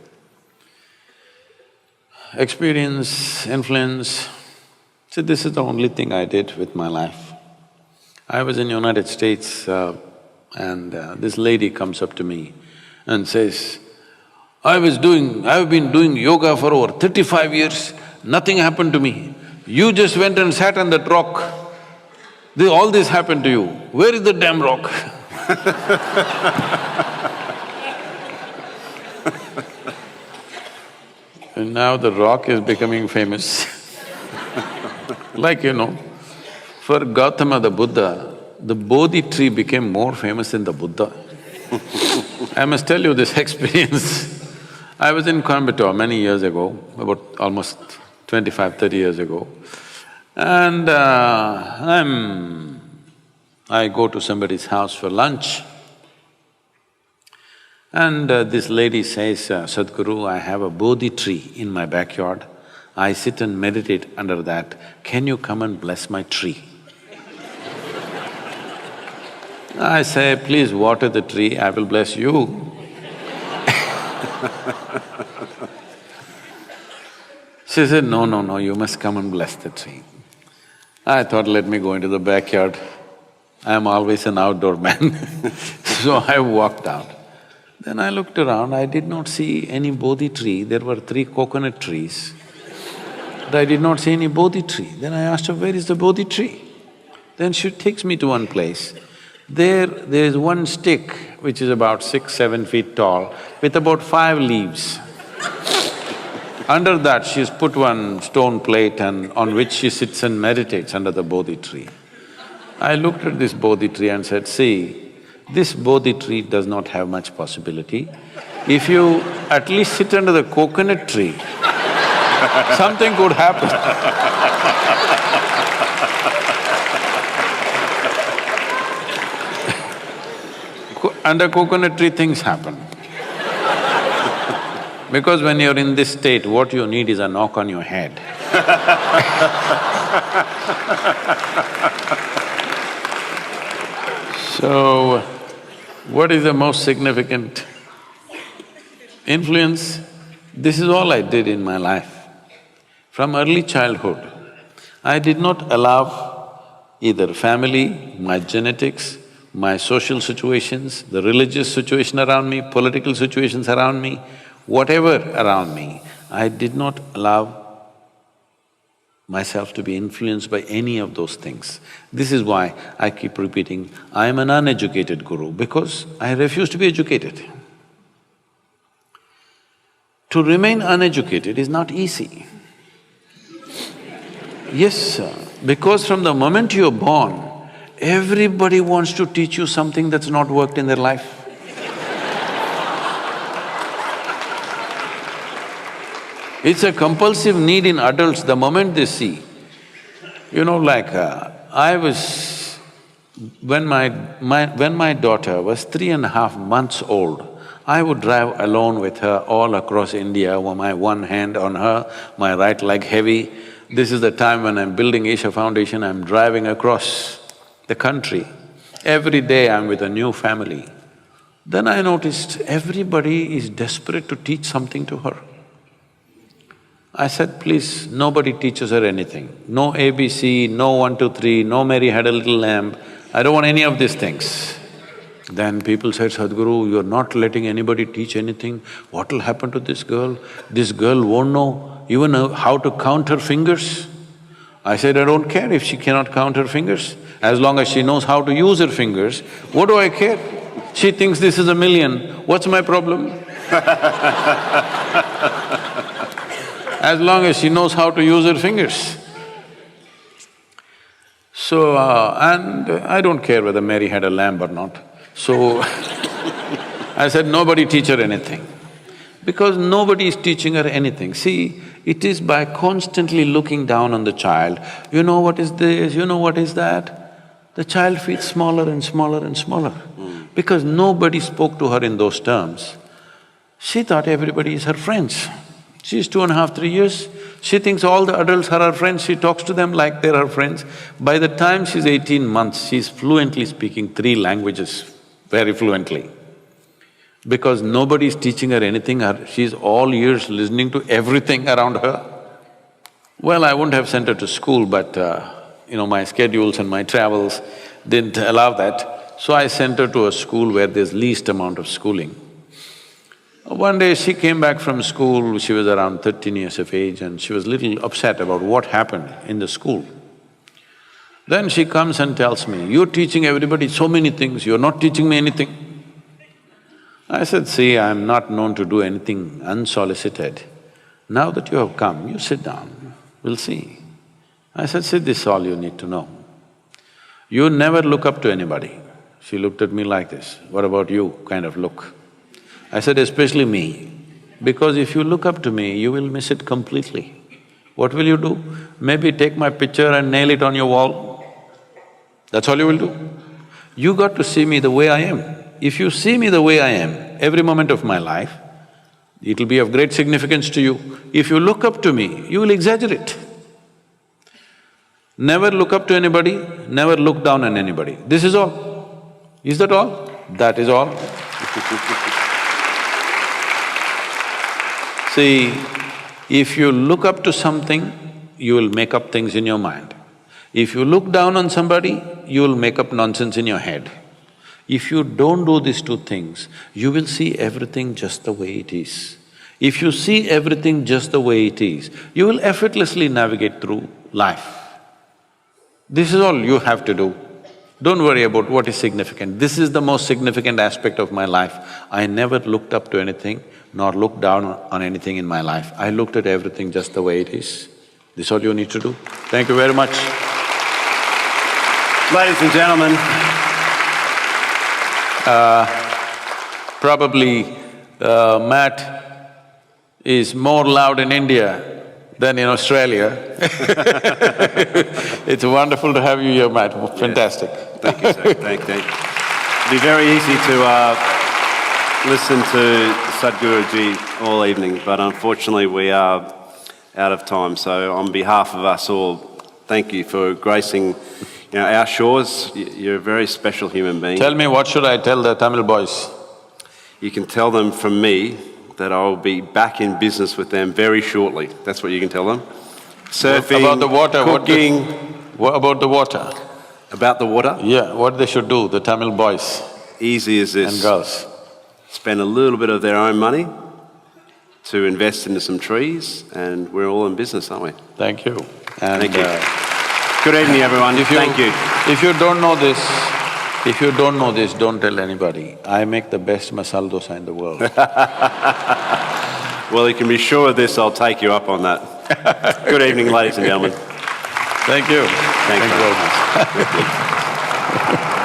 Experience, influence. See, this is the only thing I did with my life. I was in the United States and this lady comes up to me and says, I've been doing yoga for over 35 years, nothing happened to me. You just went and sat on that rock. All this happened to you. Where is the damn rock? And now the rock is becoming famous. Like, for Gautama the Buddha, the Bodhi tree became more famous than the Buddha. I must tell you this experience. I was in Coimbatore many years ago, about almost 25–30 years ago, and I go to somebody's house for lunch, and this lady says, Sadhguru, I have a Bodhi tree in my backyard. I sit and meditate under that. Can you come and bless my tree? I say, please water the tree, I will bless you. She said, no, you must come and bless the tree. I thought, let me go into the backyard. I am always an outdoor man. So I walked out. Then I looked around, I did not see any Bodhi tree. There were 3 coconut trees. But I did not see any Bodhi tree. Then I asked her, where is the Bodhi tree? Then she takes me to one place. There is one stick which is about 6–7 feet tall with about 5 leaves. Under that she's put one stone plate and on which she sits and meditates under the Bodhi tree. I looked at this Bodhi tree and said, see, this Bodhi tree does not have much possibility. If you at least sit under the coconut tree, something could happen. Under coconut tree, things happen. Because when you're in this state, what you need is a knock on your head. So, what is the most significant influence? This is all I did in my life. From early childhood, I did not allow either family, my genetics, my social situations, the religious situation around me, political situations around me, whatever around me, I did not allow myself to be influenced by any of those things. This is why I keep repeating, I am an uneducated guru, because I refuse to be educated. To remain uneducated is not easy. Yes, sir, because from the moment you're born, everybody wants to teach you something that's not worked in their life. It's a compulsive need in adults the moment they see. When my daughter was 3.5 months old, I would drive alone with her all across India with my one hand on her, my right leg heavy. This is the time when I'm building Isha Foundation, I'm driving across the country. Every day I'm with a new family. Then I noticed everybody is desperate to teach something to her. I said, please, nobody teaches her anything. No ABC, no 1, 2, 3, no Mary had a little lamb. I don't want any of these things. Then people said, Sadhguru, you're not letting anybody teach anything. What will happen to this girl? This girl won't know even how to count her fingers. I said, I don't care if she cannot count her fingers. As long as she knows how to use her fingers, what do I care? She thinks this is a million, what's my problem? As long as she knows how to use her fingers. So, and I don't care whether Mary had a lamb or not. So, I said, nobody teach her anything. Because nobody is teaching her anything. See, it is by constantly looking down on the child, you know what is this, you know what is that, the child feels smaller and smaller and smaller. Because nobody spoke to her in those terms. She thought everybody is her friends. She's 2.5, 3 years, she thinks all the adults are her friends, she talks to them like they're her friends. By the time she's 18 months, she's fluently speaking 3 languages, very fluently. Because nobody's teaching her anything, she's all ears listening to everything around her. Well, I wouldn't have sent her to school, but my schedules and my travels didn't allow that. So I sent her to a school where there's least amount of schooling. One day she came back from school, she was around 13 years of age, and she was little upset about what happened in the school. Then she comes and tells me, "You're teaching everybody so many things, you're not teaching me anything." I said, "See, I'm not known to do anything unsolicited. Now that you have come, you sit down, we'll see." I said, "See, this is all you need to know. You never look up to anybody." She looked at me like this, "What about you?" kind of look. I said, "Especially me, because if you look up to me, you will miss it completely. What will you do? Maybe take my picture and nail it on your wall. That's all you will do. You got to see me the way I am. If you see me the way I am, every moment of my life, it'll be of great significance to you. If you look up to me, you will exaggerate. Never look up to anybody, never look down on anybody. This is all. Is that all? That is all." See, if you look up to something, you will make up things in your mind. If you look down on somebody, you will make up nonsense in your head. If you don't do these 2 things, you will see everything just the way it is. If you see everything just the way it is, you will effortlessly navigate through life. This is all you have to do. Don't worry about what is significant. This is the most significant aspect of my life. I never looked up to anything, nor looked down on anything in my life. I looked at everything just the way it is. This is all you need to do. Thank you very much. Ladies and gentlemen, probably Matt is more loud in India than in Australia. It's wonderful to have you here, Matt. Fantastic. Thank you, sir. Thank you. It'd be very easy to listen to Sadhguruji all evening, but unfortunately we are out of time. So on behalf of us all, thank you for gracing our shores. You're a very special human being. Tell me, what should I tell the Tamil boys? You can tell them from me that I'll be back in business with them very shortly. That's what you can tell them. Surfing, about the water, cooking. What about the water? About the water? Yeah, what they should do, the Tamil boys. Easy as this. And girls. Spend a little bit of their own money to invest into some trees, and we're all in business, aren't we? Thank you. And thank you. Good evening, everyone. Thank you. If you don't know this, don't tell anybody. I make the best masala dosa in the world. Well, you can be sure of this, I'll take you up on that. Good evening, ladies and gentlemen. Thank you. Thank you very much.